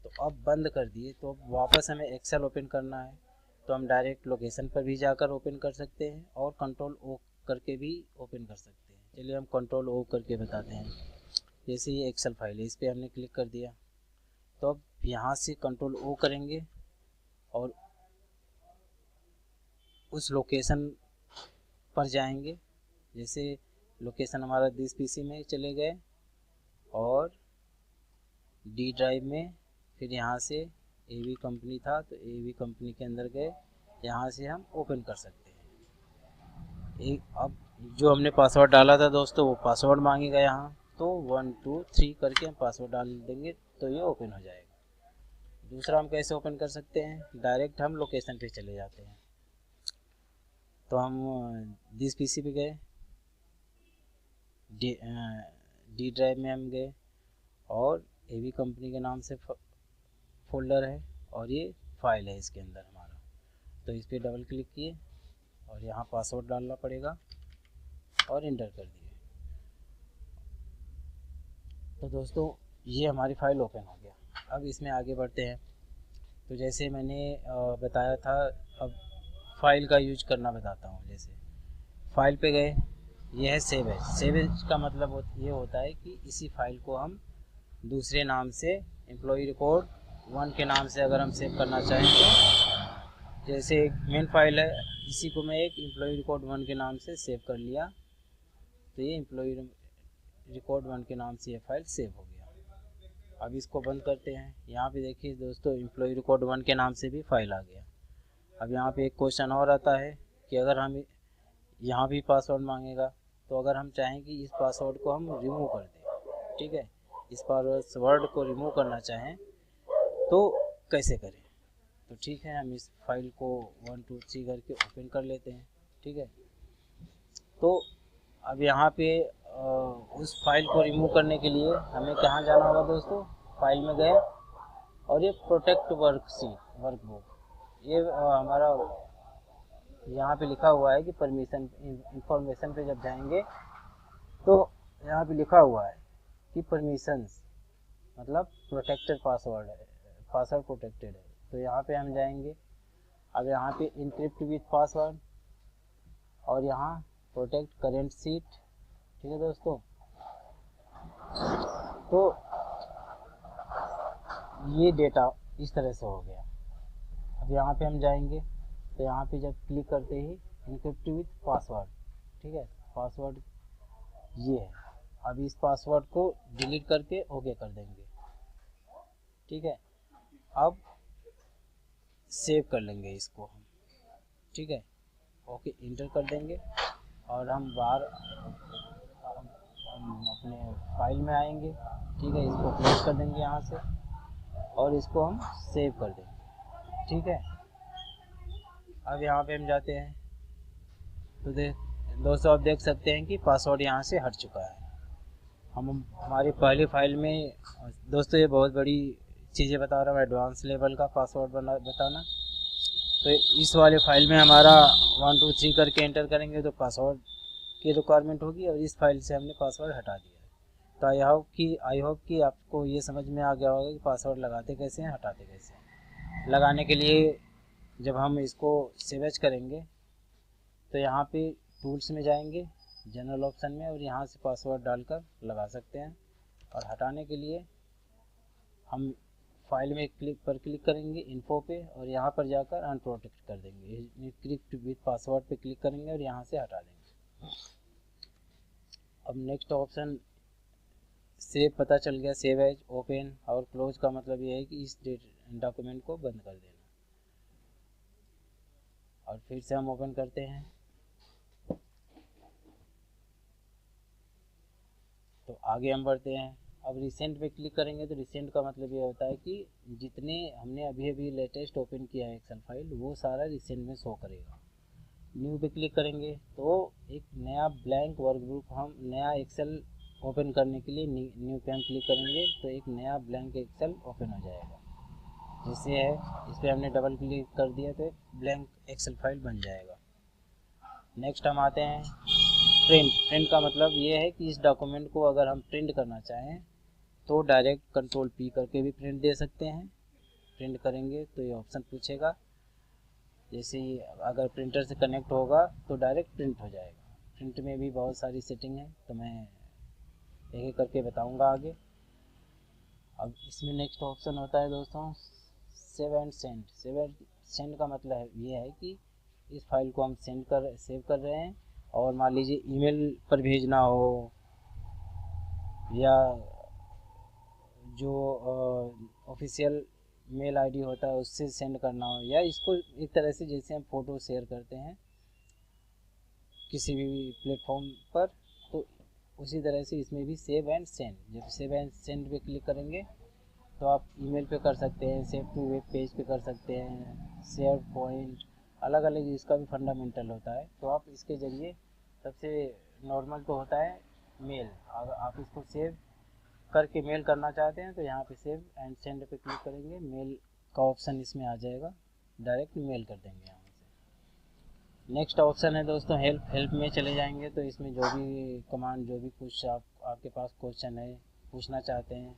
तो अब बंद कर दिए तो अब वापस हमें एक्सेल ओपन करना है, तो हम डायरेक्ट लोकेशन पर भी जाकर ओपन कर सकते हैं और कंट्रोल ओ करके भी ओपन कर सकते हैं। चलिए हम कंट्रोल ओ करके बताते हैं। जैसे ये एक्सेल फाइल है, इस पर हमने क्लिक कर दिया, तो अब यहाँ से कंट्रोल ओ करेंगे और उस लोकेशन पर जाएंगे। जैसे लोकेशन हमारा दिस पीसी में चले गए और डी ड्राइव में, फिर यहाँ से एवी कंपनी था तो एवी कंपनी के अंदर गए, यहाँ से हम ओपन कर सकते हैं। अब जो हमने पासवर्ड डाला था दोस्तों वो पासवर्ड मांगेगा यहाँ, तो 1 2 3 करके हम पासवर्ड डाल देंगे तो ये ओपन हो जाएगा। दूसरा हम कैसे ओपन कर सकते हैं, डायरेक्ट हम लोकेशन पे चले जाते हैं। तो हम दिस पीसी पे गए, डी ड्राइव में हम गए और एवी कंपनी के नाम से फोल्डर है और ये फाइल है इसके अंदर हमारा। तो इस पर डबल क्लिक किए और यहाँ पासवर्ड डालना पड़ेगा और इंटर कर दिए। तो दोस्तों ये हमारी फाइल ओपन हो गया। अब इसमें आगे बढ़ते हैं। तो जैसे मैंने बताया था, अब फाइल का यूज करना बताता हूँ। जैसे फाइल पे गए, ये है सेव एज। सेव एज का मतलब ये होता है कि इसी फाइल को हम दूसरे नाम से एम्प्लॉय रिकॉर्ड 1 के नाम से अगर हम सेव करना चाहें तो, जैसे एक मेन फाइल है, इसी को मैं एक एम्प्लॉय रिकॉर्ड 1 के नाम से सेव कर लिया, तो ये एम्प्लॉय रिकॉर्ड 1 के नाम से ये फाइल सेव हो गया। अब इसको बंद करते हैं। यहाँ पे देखिए दोस्तों एम्प्लॉय रिकॉर्ड 1 के नाम से भी फाइल आ गया। अब यहाँ पे एक क्वेश्चन और आता है कि अगर हम यहाँ भी पासवर्ड मांगेगा, तो अगर हम चाहें कि इस पासवर्ड को हम रिमूव कर दें, ठीक है, इस पासवर्ड को रिमूव करना चाहें तो कैसे करें। तो ठीक है, हम इस फाइल को 1 2 3 करके ओपन कर लेते हैं। ठीक है, तो अब यहाँ पे उस फाइल को रिमूव करने के लिए हमें कहाँ जाना होगा दोस्तों, फाइल में गए और ये प्रोटेक्ट वर्कबुक, ये हमारा यहाँ पे लिखा हुआ है कि परमिशन इंफॉर्मेशन पे जब जाएंगे तो यहाँ पे लिखा हुआ है कि परमिशंस मतलब प्रोटेक्टेड पासवर्ड है, पासवर्ड प्रोटेक्टेड है। तो यहाँ पे हम जाएंगे, अब यहाँ पे इनक्रिप्ट विथ पासवर्ड और यहाँ प्रोटेक्ट करेंट सीट। ठीक है दोस्तों, तो ये डेटा इस तरह से हो गया। अब यहाँ पे हम जाएंगे तो यहाँ पे जब क्लिक करते ही इनक्रिप्ट विथ पासवर्ड, ठीक है, पासवर्ड ये है। अब इस पासवर्ड को डिलीट करके ओके कर देंगे। ठीक है, अब सेव कर लेंगे इसको हम। ठीक है, ओके इंटर कर देंगे और हम बाहर हम अपने फाइल में आएंगे। ठीक है, इसको क्लोज कर देंगे यहाँ से और इसको हम सेव कर देंगे। ठीक है, अब यहाँ पे हम जाते हैं तो दोस्तों आप देख सकते हैं कि पासवर्ड यहाँ से हट चुका है। हम हमारी पहली फाइल में, दोस्तों ये बहुत बड़ी चीज़ें बता रहा हूँ, एडवांस लेवल का पासवर्ड बताना। तो इस वाले फाइल में हमारा 1 2 3 करके एंटर करेंगे तो पासवर्ड की रिक्वायरमेंट होगी और इस फाइल से हमने पासवर्ड हटा दिया है। तो आई होप कि आपको ये समझ में आ गया होगा कि पासवर्ड लगाते कैसे हैं, हटाते कैसे हैं। लगाने के लिए जब हम इसको सेव एज करेंगे तो यहाँ पे टूल्स में जाएंगे, जनरल ऑप्शन में, और यहाँ से पासवर्ड डालकर लगा सकते हैं। और हटाने के लिए हम फाइल में क्लिक करेंगे इन्फो पे और यहाँ पर जाकर अनप्रोटेक्ट कर देंगे, इनक्रिप्ट विथ पासवर्ड पे क्लिक करेंगे और यहाँ से हटा देंगे। अब नेक्स्ट ऑप्शन सेव पता चल गया, सेव एज, ओपन और क्लोज का मतलब ये है कि इस डॉक्यूमेंट को बंद कर देना। और फिर से हम ओपन करते हैं तो आगे हम बढ़ते हैं। अब रिसेंट पे क्लिक करेंगे तो रिसेंट का मतलब ये होता है कि जितने हमने अभी लेटेस्ट ओपन किया है एक्सेल फाइल वो सारा रिसेंट में शो करेगा। न्यू पे क्लिक करेंगे तो एक नया ब्लैंक वर्कबुक, हम नया एक्सेल ओपन करने के लिए न्यू पे हम क्लिक करेंगे तो एक नया ब्लैंक एक्सेल ओपन हो जाएगा। जैसे है इस पर हमने डबल क्लिक कर दिया तो एक ब्लैंक एक्सेल फाइल बन जाएगा। नेक्स्ट हम आते हैं प्रिंट का मतलब ये है कि इस डॉक्यूमेंट को अगर हम प्रिंट करना चाहें तो डायरेक्ट कंट्रोल P करके भी प्रिंट दे सकते हैं। प्रिंट करेंगे तो ये ऑप्शन पूछेगा, जैसे ही अगर प्रिंटर से कनेक्ट होगा तो डायरेक्ट प्रिंट हो जाएगा। प्रिंट में भी बहुत सारी सेटिंग है तो मैं एक एक करके बताऊंगा आगे। अब इसमें नेक्स्ट ऑप्शन होता है दोस्तों save and send. Save and send का मतलब ये है कि इस फाइल को हम सेव कर रहे हैं और मान लीजिए ईमेल पर भेजना हो या जो ऑफिशियल मेल आईडी होता है उससे सेंड करना हो, या इसको एक तरह से जैसे हम फ़ोटो शेयर करते हैं किसी भी प्लेटफॉर्म पर, तो उसी तरह से इसमें भी सेव एंड सेंड। जब सेव एंड सेंड पे क्लिक करेंगे तो आप ईमेल पे कर सकते हैं, सेव टू वेब पेज पे कर सकते हैं, शेयर पॉइंट, अलग अलग इसका भी फंडामेंटल होता है। तो आप इसके ज़रिए सबसे नॉर्मल तो होता है मेल, अगर आप इसको सेव करके मेल करना चाहते हैं तो यहाँ पे सेव एंड सेंड पे क्लिक करेंगे, मेल का ऑप्शन इसमें आ जाएगा, डायरेक्ट मेल कर देंगे यहाँ से। नेक्स्ट ऑप्शन है दोस्तों हेल्प में चले जाएंगे तो इसमें जो भी कमांड, जो भी कुछ आपके पास क्वेश्चन है, पूछना चाहते हैं,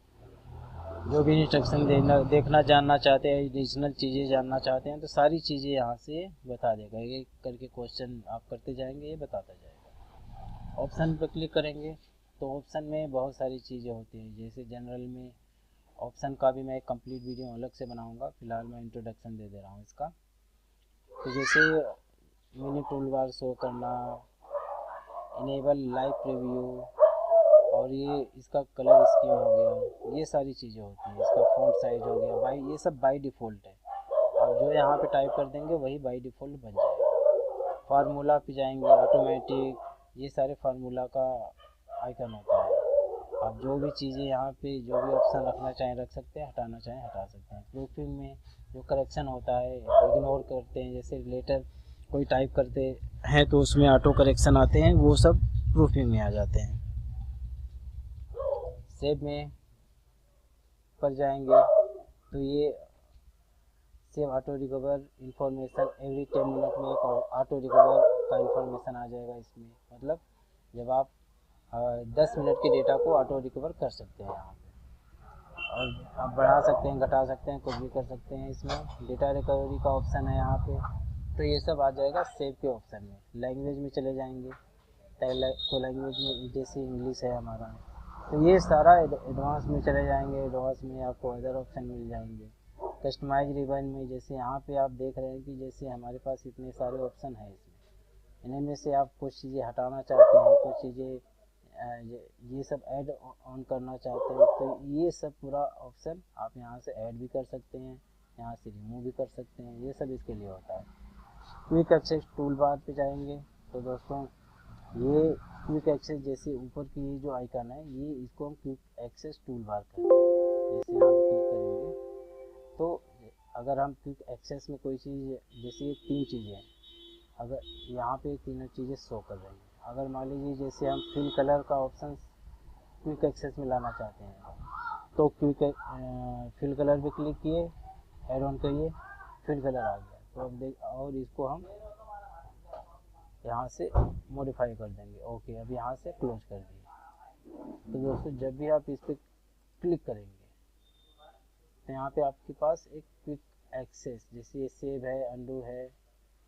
जो भी इंस्ट्रक्शन देखना जानना चाहते हैं, एडिशनल चीज़ें जानना चाहते हैं तो सारी चीज़ें यहाँ से बता देगा। एक करके क्वेश्चन आप करते जाएंगे, ये बताता जाएगा। ऑप्शन पर क्लिक करेंगे तो ऑप्शन में बहुत सारी चीज़ें होती हैं, जैसे जनरल में ऑप्शन का भी मैं एक कंप्लीट वीडियो अलग से बनाऊंगा, फिलहाल मैं इंट्रोडक्शन दे रहा हूँ इसका। तो जैसे मिनी टूल बार शो करना, इनेबल लाइव प्रीव्यू, और ये इसका कलर स्कीम हो गया, ये सारी चीज़ें होती हैं। इसका फ़ॉन्ट साइज हो गया, ये सब बाय डिफ़ॉल्ट है और जो यहाँ पे टाइप कर देंगे वही बाय डिफ़ॉल्ट बन जाएगा। फार्मूला पे जाएंगे, ऑटोमेटिक, ये सारे फार्मूला का आइकन होता है। आप जो भी चीज़ें यहाँ पे जो भी ऑप्शन रखना चाहें रख सकते हैं, हटाना चाहें हटा सकते हैं। प्रूफिंग में जो करेक्शन होता है इग्नोर करते हैं, जैसे लेटर कोई टाइप करते हैं तो उसमें ऑटो करेक्शन आते हैं, वो सब प्रूफिंग में आ जाते हैं। सेव में पर जाएंगे तो ये save auto recover information every 10 minute में एक ऑटो रिकवर का इंफॉर्मेशन आ जाएगा इसमें। मतलब जब आप 10 मिनट के डेटा को ऑटो रिकवर कर सकते हैं यहाँ पे, और आप बढ़ा सकते हैं, घटा सकते हैं, कुछ भी कर सकते हैं। इसमें डेटा रिकवरी का ऑप्शन है यहाँ पे, तो ये सब आ जाएगा सेव के ऑप्शन में। लैंग्वेज में चले जाएंगे तो लैंग्वेज में जैसे इंग्लिश है हमारा, तो ये सारा एडवांस में चले जाएंगे। एडवांस में आपको अदर ऑप्शन मिल जाएंगे। कस्टमाइज रिबन में जैसे यहाँ पे आप देख रहे हैं कि जैसे हमारे पास इतने सारे ऑप्शन हैं इसमें, इनमें से आप कुछ चीज़ें हटाना चाहते हैं, कुछ चीज़ें ये सब ऐड ऑन करना चाहते हैं, तो ये सब पूरा ऑप्शन आप यहाँ से ऐड भी कर सकते हैं, यहाँ से रिमूव भी कर सकते हैं। ये सब इसके लिए होता है। क्विक एक्सेस टूल बार पे जाएंगे तो दोस्तों ये क्विक एक्सेस जैसे ऊपर की जो आइकन है, ये इसको हम क्विक एक्सेस टूल बार कहते हैं। जैसे यहाँ पे क्लिक करेंगे तो अगर हम क्विक एक्सेस में कोई चीज़, जैसे ये 3 चीज़ें, अगर यहाँ पे तीनों चीज़ें शो कर रही हैं, अगर मान लीजिए जैसे हम फिल कलर का ऑप्शन क्विक एक्सेस में लाना चाहते हैं तो फिल कलर पे क्लिक किए, ऐड ऑन करिए, फिल कलर आ गया। तो अब देख, और इसको हम यहाँ से मॉडिफाई कर देंगे। ओके, अब यहाँ से क्लोज कर दिए। तो दोस्तों जब भी आप इस पर क्लिक करेंगे तो यहाँ पे आपके पास एक क्विक एक्सेस, जैसे ये सेव है, अंडू है,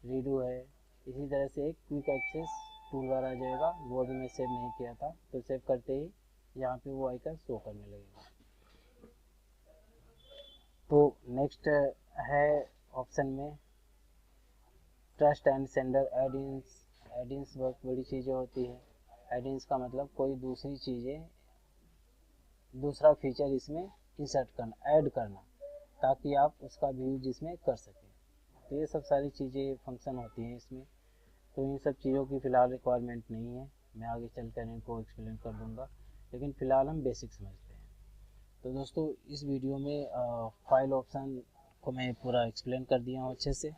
रीडू है, इसी तरह से एक क्विक एक्सेस टूल बार आ जाएगा। वो अभी मैं सेव नहीं किया था, तो सेव करते ही यहाँ पे वो आइकन शो करने लगेगा। तो नेक्स्ट है ऑप्शन में ट्रस्ट एंड सेंडर एड-इन्स। एड-इन्स बहुत बड़ी चीज़ें होती है। एड-इन्स का मतलब कोई दूसरी चीज़ें, दूसरा फीचर इसमें इंसर्ट करना, ऐड करना, ताकि आप उसका भी यूज इसमें कर सकें। तो ये सब सारी चीज़ें फंक्शन होती हैं इसमें। तो इन सब चीज़ों की फ़िलहाल रिक्वायरमेंट नहीं है, मैं आगे चल कर इनको एक्सप्लेन कर दूँगा, लेकिन फ़िलहाल हम बेसिक समझते हैं। तो दोस्तों इस वीडियो में फाइल ऑप्शन को मैं पूरा एक्सप्लेन कर दिया हूँ अच्छे से।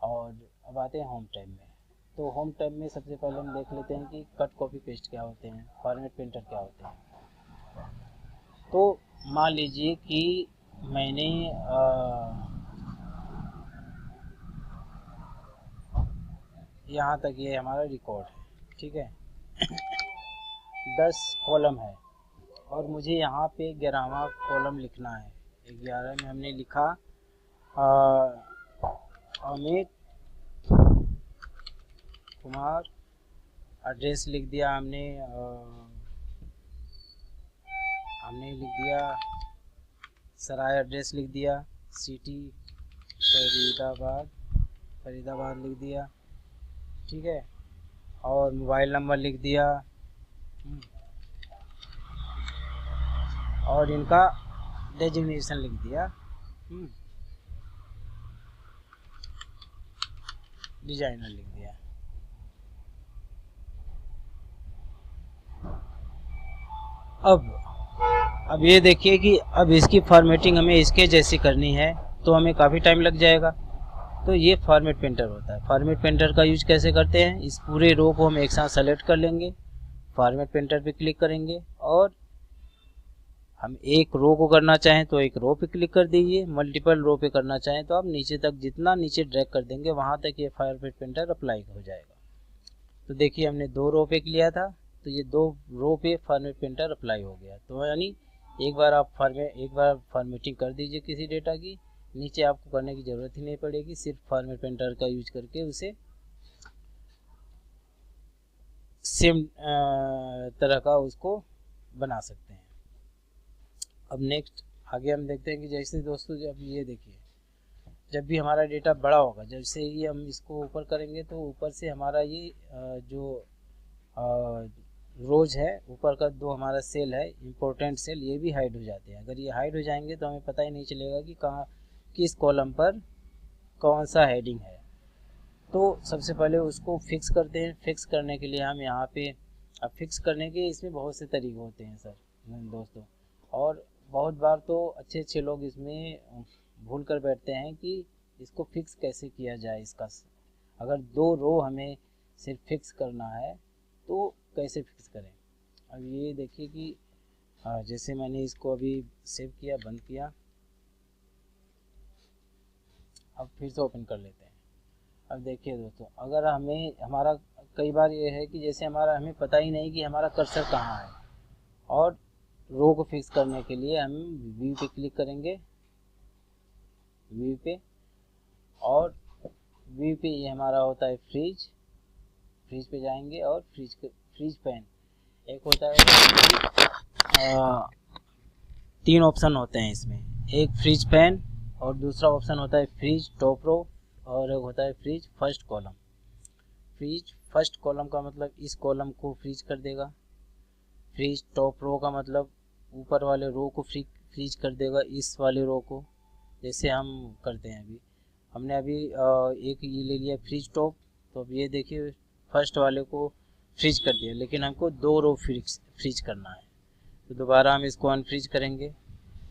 और अब आते हैं होम टैब में। तो होम टैब में सबसे पहले हम देख लेते हैं कि कट कॉपी पेस्ट क्या होते हैं, फॉर्मेट प्रिंटर क्या होते हैं। तो मान लीजिए कि मैंने यहाँ तक ये हमारा रिकॉर्ड है, ठीक है, 10 कॉलम है और मुझे यहाँ पे 11वां कॉलम लिखना है। 11 में हमने लिखा अमित कुमार, एड्रेस लिख दिया हमने लिख दिया सराय, एड्रेस लिख दिया, सिटी फरीदाबाद लिख दिया, ठीक है, और मोबाइल नंबर लिख दिया, और इनका डेजिग्नेशन लिख दिया, डिजाइनर लिख दिया। अब ये देखिए कि अब इसकी फॉर्मेटिंग हमें इसके जैसी करनी है तो हमें काफ़ी टाइम लग जाएगा। तो ये फॉर्मेट पेंटर होता है। फॉर्मेट पेंटर का यूज कैसे करते हैं, इस पूरे रो को हम एक साथ सेलेक्ट कर लेंगे, फॉर्मेट पेंटर पे क्लिक करेंगे, और हम एक रो को करना चाहें तो एक रो पे क्लिक कर दीजिए, मल्टीपल रो पे करना चाहें तो आप नीचे तक, जितना नीचे ड्रैग कर देंगे वहाँ तक ये फॉर्मेट पेंटर अप्लाई हो जाएगा। तो देखिए हमने 2 रो पे किया था, तो ये 2 रो पे फॉर्मेट पेंटर अप्लाई हो गया। तो यानी एक बार फॉर्मेटिंग कर दीजिए किसी डेटा की, नीचे आपको करने की ज़रूरत ही नहीं पड़ेगी, सिर्फ फॉर्मेट पेंटर का यूज करके उसे सेम तरह का उसको बना सकते हैं। अब नेक्स्ट आगे हम देखते हैं कि जैसे दोस्तों जब ये देखिए, जब भी हमारा डेटा बड़ा होगा, जैसे ही हम इसको ऊपर करेंगे तो ऊपर से हमारा ये जो रोज है, ऊपर का 2 हमारा सेल है, इम्पोर्टेंट सेल, ये भी हाइड हो जाते हैं। अगर ये हाइड हो जाएंगे तो हमें पता ही नहीं चलेगा कि कहाँ किस कॉलम पर कौन सा हेडिंग है। तो सबसे पहले उसको फिक्स करते हैं। फिक्स करने के लिए हम यहाँ पे, अब फिक्स करने के इसमें बहुत से तरीके होते हैं सर दोस्तों, और बहुत बार तो अच्छे लोग इसमें भूल कर बैठते हैं कि इसको फिक्स कैसे किया जाए। इसका अगर 2 रो हमें सिर्फ फिक्स करना है तो कैसे फिक्स करें। अब ये देखिए कि जैसे मैंने इसको अभी सेव किया, बंद किया, अब फिर से ओपन कर लेते हैं। अब देखिए दोस्तों, अगर हमारा कई बार ये है कि जैसे हमें पता ही नहीं कि हमारा कर्सर कहाँ है, और रो को फिक्स करने के लिए हम व्यू पे क्लिक करेंगे, व्यू पे, और व्यू पे ये हमारा होता है फ्रीज पे जाएंगे, और फ्रीज पैन एक होता है। 3 ऑप्शन होते हैं इसमें, एक फ्रीज पैन और दूसरा ऑप्शन होता है फ्रीज टॉप रो, और एक होता है freeze first column. Freeze first column का मतलब इस कॉलम को फ्रीज कर देगा, फ्रीज टॉप रो का मतलब ऊपर वाले रो को फ्रीज कर देगा, इस वाले रो को, जैसे हम करते हैं। अभी हमने एक ये ले लिया फ्रीज टॉप, तो अब ये देखिए फर्स्ट वाले को फ्रीज कर दिया, लेकिन हमको 2 रो फ्रीज करना है, तो दोबारा हम इसको अनफ्रीज करेंगे।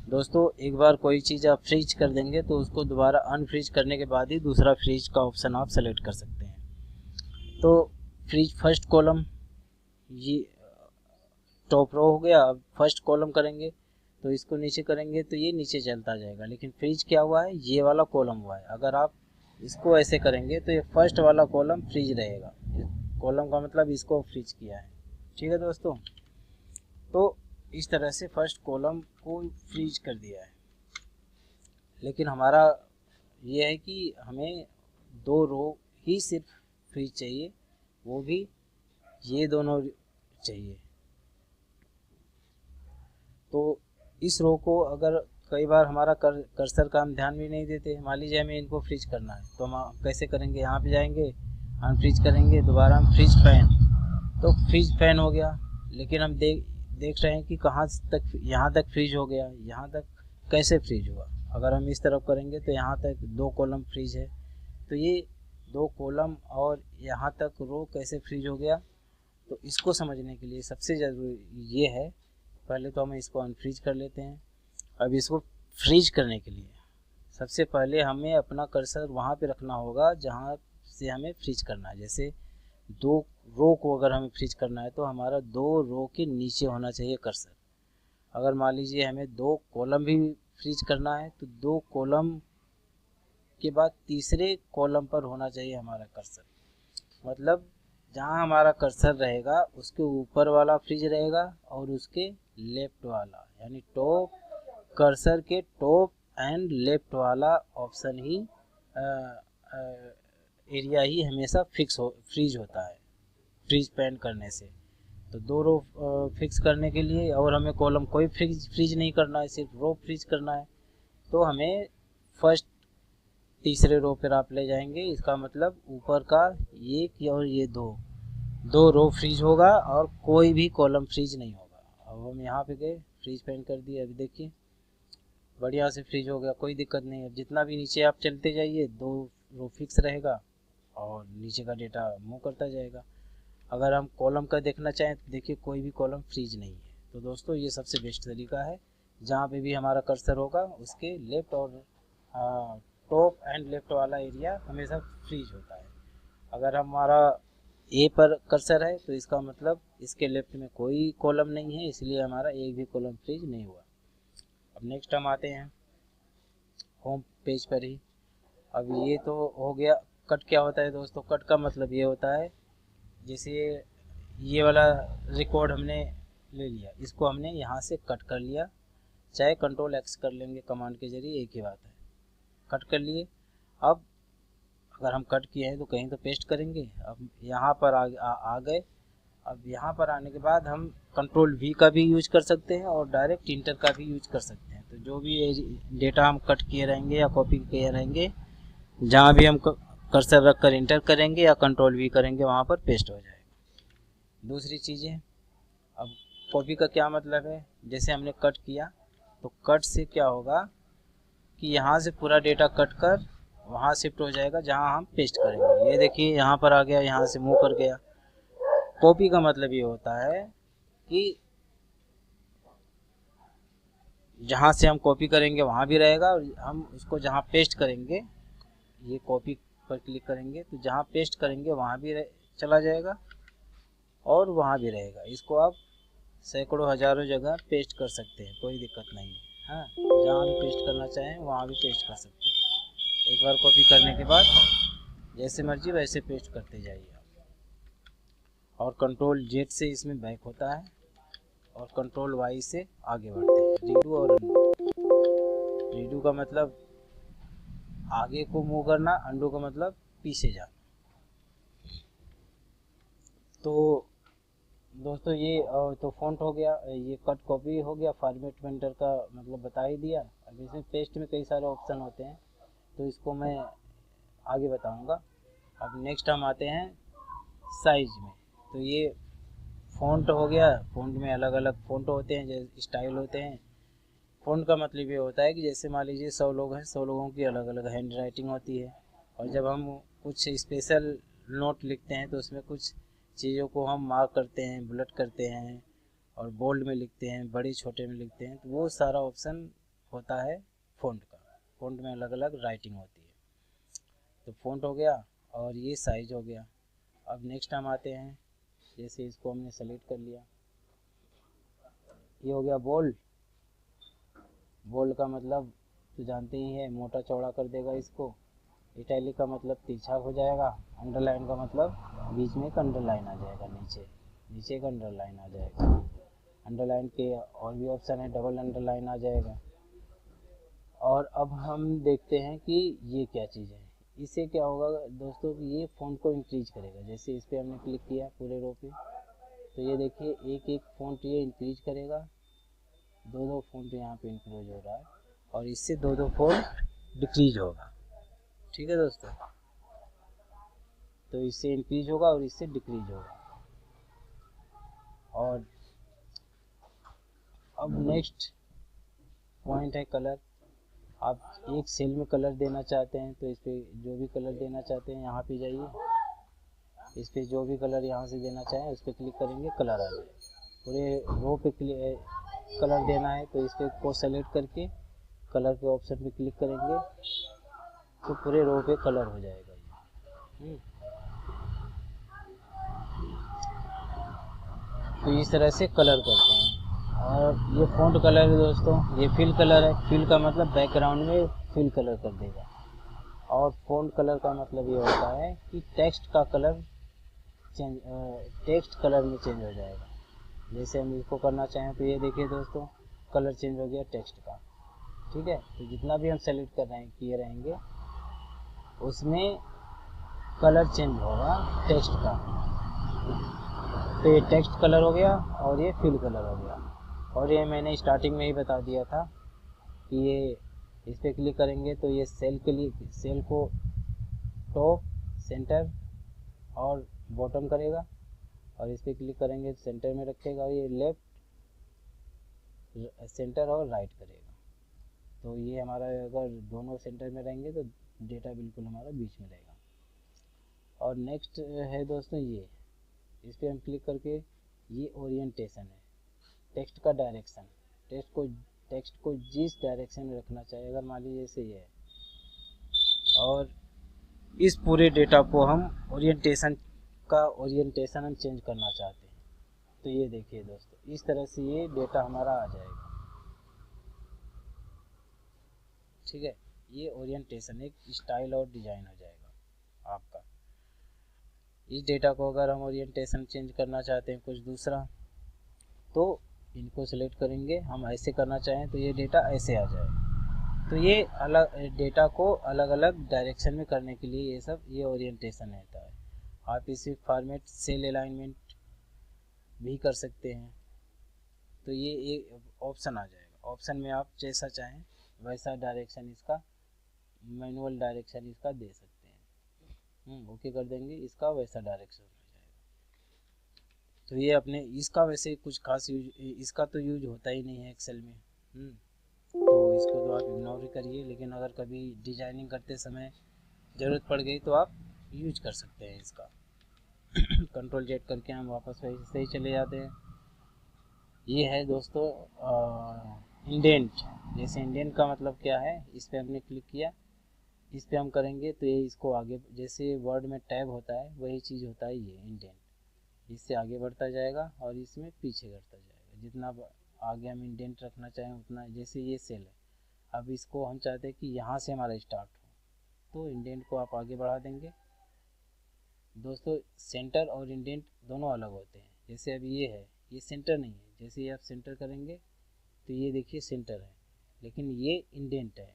दोस्तों, एक बार कोई चीज़ आप फ्रीज कर देंगे तो उसको दोबारा अनफ्रीज करने के बाद ही दूसरा फ्रीज का ऑप्शन आप सेलेक्ट कर सकते हैं। तो फ्रीज फर्स्ट कॉलम ये टॉप रो हो गया। अब फर्स्ट कॉलम करेंगे तो इसको नीचे करेंगे तो ये नीचे चलता जाएगा, लेकिन फ्रीज क्या हुआ है, ये वाला कॉलम हुआ है। अगर आप इसको ऐसे करेंगे तो ये फर्स्ट वाला कॉलम फ्रीज रहेगा, कॉलम का मतलब इसको फ्रीज किया है। ठीक है दोस्तों, तो इस तरह से फर्स्ट कॉलम को फ्रीज कर दिया है। लेकिन हमारा ये है कि हमें 2 रो ही सिर्फ फ्रीज चाहिए, वो भी ये दोनों चाहिए। तो इस रो को अगर कई बार हमारा कर्सर का हम ध्यान भी नहीं देते, मान लीजिए हमें इनको फ्रीज करना है, तो हम कैसे करेंगे, यहाँ पे जाएंगे, अनफ्रीज करेंगे, दोबारा हम फ्रीज पैन, तो फ्रीज पैन हो गया। लेकिन हम देख रहे हैं कि कहाँ तक, यहाँ तक फ्रीज हो गया, यहाँ तक कैसे फ्रीज हुआ। अगर हम इस तरफ करेंगे तो यहाँ तक 2 कॉलम फ्रीज है, तो ये 2 कॉलम और यहाँ तक रो कैसे फ्रीज हो गया। तो इसको समझने के लिए सबसे ज़रूरी ये है, पहले तो हम इसको अनफ्रीज कर लेते हैं। अब इसको फ्रीज करने के लिए सबसे पहले हमें अपना कर्सर वहाँ पे रखना होगा जहाँ से हमें फ्रीज करना है। जैसे 2 रो को अगर हमें फ्रीज करना है तो हमारा 2 रो के नीचे होना चाहिए कर्सर। अगर मान लीजिए हमें 2 कॉलम भी फ्रीज करना है तो 2 कॉलम के बाद तीसरे कॉलम पर होना चाहिए हमारा कर्सर। मतलब जहाँ हमारा कर्सर रहेगा उसके ऊपर वाला फ्रीज रहेगा और उसके लेफ्ट वाला, यानी टॉप, कर्सर के टॉप एंड लेफ्ट वाला ऑप्शन ही एरिया ही हमेशा फ्रीज होता है फ्रीज पैन करने से। तो 2 रो फिक्स करने के लिए, और हमें कॉलम कोई फ्रीज नहीं करना है, सिर्फ रो फ्रीज करना है, तो हमें फर्स्ट तीसरे रो पर आप ले जाएंगे। इसका मतलब ऊपर का एक और ये 2 रो फ्रीज होगा और कोई भी कॉलम फ्रीज नहीं होगा। अब हम यहाँ पे गए, फ्रीज पैन कर दिया, अभी देखिए बढ़िया से फ्रीज हो गया, कोई दिक्कत नहीं है। जितना भी नीचे आप चलते जाइए 2 रो फिक्स रहेगा और नीचे का डेटा मूव करता जाएगा। अगर हम कॉलम का देखना चाहें तो देखिए कोई भी कॉलम फ्रीज नहीं है। तो दोस्तों, ये सबसे बेस्ट तरीका है, जहाँ पे भी हमारा कर्सर होगा उसके लेफ्ट और टॉप एंड लेफ्ट वाला एरिया हमेशा फ्रीज होता है। अगर हमारा ए पर कर्सर है तो इसका मतलब इसके लेफ्ट में कोई कॉलम नहीं है, इसलिए हमारा एक भी कॉलम फ्रीज नहीं हुआ। अब नेक्स्ट हम आते हैं होम पेज पर ही। अब ये तो हो गया। कट क्या होता है दोस्तों, कट का मतलब ये होता है, जैसे ये वाला रिकॉर्ड हमने ले लिया, इसको हमने यहाँ से कट कर लिया, चाहे कंट्रोल एक्स कर लेंगे कमांड के जरिए, एक ही बात है, कट कर लिए। अब अगर हम कट किए हैं तो कहीं तो पेस्ट करेंगे। अब यहाँ पर आ गए। अब यहाँ पर आने के बाद हम कंट्रोल वी का भी यूज कर सकते हैं और डायरेक्ट इंटर का भी यूज कर सकते हैं। तो जो भी डेटा हम कट किए रहेंगे या कॉपी किए रहेंगे, जहाँ भी हम कर्सर रख कर इंटर करेंगे या कंट्रोल वी करेंगे वहाँ पर पेस्ट हो जाएगा। दूसरी चीज़ें, अब कॉपी का क्या मतलब है, जैसे हमने कट किया तो कट से क्या होगा कि यहाँ से पूरा डेटा कट कर वहाँ शिफ्ट हो जाएगा जहाँ हम पेस्ट करेंगे। ये देखिए यहाँ पर आ गया, यहाँ से मूव कर गया। कॉपी का मतलब ये होता है कि जहाँ से हम कॉपी करेंगे वहाँ भी रहेगा, और हम उसको जहाँ पेस्ट करेंगे, ये कॉपी पर क्लिक करेंगे तो जहाँ पेस्ट करेंगे वहाँ भी चला जाएगा और वहाँ भी रहेगा। इसको आप सैकड़ों हज़ारों जगह पेस्ट कर सकते हैं, कोई दिक्कत नहीं है। हाँ, जहाँ भी पेस्ट करना चाहें वहाँ भी पेस्ट कर सकते हैं। एक बार कॉपी करने के बाद जैसे मर्जी वैसे पेस्ट करते जाइए आप। और कंट्रोल जेड से इसमें बैक होता है और कंट्रोल वाई से आगे बढ़ते हैं। रीडू और अनडू। रीडू का मतलब आगे को मूव करना, अंडू का मतलब पीछे जाना। तो दोस्तों ये तो फ़ॉन्ट हो गया, ये कट कॉपी हो गया, फॉर्मेट पेंटर का मतलब बता ही दिया। अब इसमें पेस्ट में कई सारे ऑप्शन होते हैं तो इसको मैं आगे बताऊंगा। अब नेक्स्ट हम आते हैं साइज में। तो ये फ़ॉन्ट हो गया, फ़ॉन्ट में अलग अलग फ़ॉन्ट होते हैं, जैसे स्टाइल होते हैं। फ़ॉन्ट का मतलब ये होता है कि जैसे मान लीजिए 100 लोग हैं, 100 लोगों की अलग अलग हैंड राइटिंग होती है, और जब हम कुछ स्पेशल नोट लिखते हैं तो उसमें कुछ चीज़ों को हम मार्क करते हैं, बुलेट करते हैं और बोल्ड में लिखते हैं, बड़े छोटे में लिखते हैं, तो वो सारा ऑप्शन होता है फ़ॉन्ट का। फ़ॉन्ट में अलग अलग राइटिंग होती है। तो फ़ॉन्ट हो गया और ये साइज हो गया। अब नेक्स्ट हम आते हैं, जैसे इसको हमने सेलेक्ट कर लिया, ये हो गया बोल्ड। बोल्ड का मतलब तो जानते ही हैं, मोटा चौड़ा कर देगा इसको। इटैलिक का मतलब तिरछा हो जाएगा। अंडरलाइन का मतलब बीच में एक अंडरलाइन आ जाएगा, नीचे एक अंडरलाइन आ जाएगा। अंडरलाइन के और भी ऑप्शन है, डबल अंडरलाइन आ जाएगा। और अब हम देखते हैं कि ये क्या चीज़ है। इससे क्या होगा दोस्तों कि ये फ़ॉन्ट को इंक्रीज करेगा। जैसे इस पर हमने क्लिक किया पूरे रो पे, तो ये देखिए एक एक फ़ॉन्ट ये इंक्रीज करेगा, दो दो फ़ॉन्ट यहाँ पे इंक्रीज हो रहा है, और इससे दो दो फ़ॉन्ट डिक्रीज होगा। ठीक है दोस्तों, तो इससे इंक्रीज होगा और इससे डिक्रीज होगा। और अब नेक्स्ट पॉइंट है कलर। आप एक सेल में कलर देना चाहते हैं तो इस पर जो भी कलर देना चाहते हैं यहाँ पे जाइए, इस पर जो भी कलर यहाँ से देना चाहें उस पर क्लिक करेंगे, कलर आ जाए। पूरे रो पे कलर देना है तो इस पर को सेलेक्ट करके कलर के ऑप्शन पे क्लिक करेंगे तो पूरे रो पे कलर हो जाएगा ये। तो इस तरह से कलर करते हैं। और ये फ़ॉन्ट कलर है दोस्तों, ये फिल कलर है। फिल का मतलब बैकग्राउंड में फिल कलर कर देगा। और फ़ॉन्ट कलर का मतलब ये होता है कि टेक्स्ट का कलर टेक्स्ट कलर में चेंज हो जाएगा। जैसे हम इसको करना चाहें तो ये देखिए दोस्तों, कलर चेंज हो गया टेक्स्ट का। ठीक है, तो जितना भी हम सेलेक्ट कर रहे हैं किए रहेंगे उसमें कलर चेंज होगा टेक्स्ट का। तो ये टेक्स्ट कलर हो गया और ये फिल कलर हो गया। और ये मैंने स्टार्टिंग में ही बता दिया था कि ये इस पर क्लिक करेंगे तो ये सेल के लिए सेल को टॉप, सेंटर और बॉटम करेगा, और इस पर क्लिक करेंगे तो सेंटर में रखेगा, ये लेफ्ट, सेंटर और राइट करेगा। तो ये हमारा अगर दोनों सेंटर में रहेंगे तो डेटा बिल्कुल हमारा बीच में रहेगा। और नेक्स्ट है दोस्तों ये, इस पर हम क्लिक करके ये ओरिएंटेशन है, टेक्स्ट का डायरेक्शन। टेक्स्ट को जिस डायरेक्शन में रखना चाहिए, अगर मान लीजिए जैसे ये है, और इस पूरे डेटा को हम ओरिएंटेशन हम चेंज करना चाहते हैं तो ये देखिए दोस्तों, इस तरह से ये डेटा हमारा आ जाएगा। ठीक है, ये ओरिएंटेशन एक स्टाइल और डिज़ाइन हो जाएगा आपका। इस डेटा को अगर हम ओरिएंटेशन चेंज करना चाहते हैं कुछ दूसरा, तो इनको सेलेक्ट करेंगे। हम ऐसे करना चाहें तो ये डेटा ऐसे आ जाए। तो ये अलग डेटा को अलग अलग डायरेक्शन में करने के लिए ये ओरिएंटेशन रहता है। आप इसी फॉर्मेट सेल अलाइनमेंट भी कर सकते हैं। तो ये एक ऑप्शन आ जाएगा, ऑप्शन में आप जैसा चाहें वैसा डायरेक्शन इसका, मैनुअल डायरेक्शन इसका दे सकते हैं। ओके कर देंगे, इसका वैसा डायरेक्शन हो जाएगा। तो ये अपने इसका वैसे कुछ खास यूज, इसका तो यूज होता ही नहीं है एक्सेल में। तो इसको तो आप इग्नोर करिए, लेकिन अगर कभी डिजाइनिंग करते समय ज़रूरत पड़ गई तो आप यूज कर सकते हैं इसका। कंट्रोल जेड करके हम वापस वही से ही चले जाते हैं। ये है दोस्तों इंडेंट, जैसे इंडेंट का मतलब क्या है, इस पर हमने क्लिक किया, इस पर हम करेंगे तो ये इसको आगे, जैसे वर्ड में टैब होता है वही चीज़ होता है ये इंडेंट, इससे आगे बढ़ता जाएगा और इसमें पीछे करता जाएगा, जितना आगे हम इंडेंट रखना चाहें उतना। जैसे ये सेल है, अब इसको हम चाहते हैं कि यहाँ से हमारा स्टार्ट हो, तो इंडेंट को आप आगे बढ़ा देंगे। दोस्तों सेंटर और इंडेंट दोनों अलग होते हैं, जैसे अब ये है, ये सेंटर नहीं है, जैसे ये आप सेंटर करेंगे तो ये देखिए सेंटर है, लेकिन ये इंडेंट है।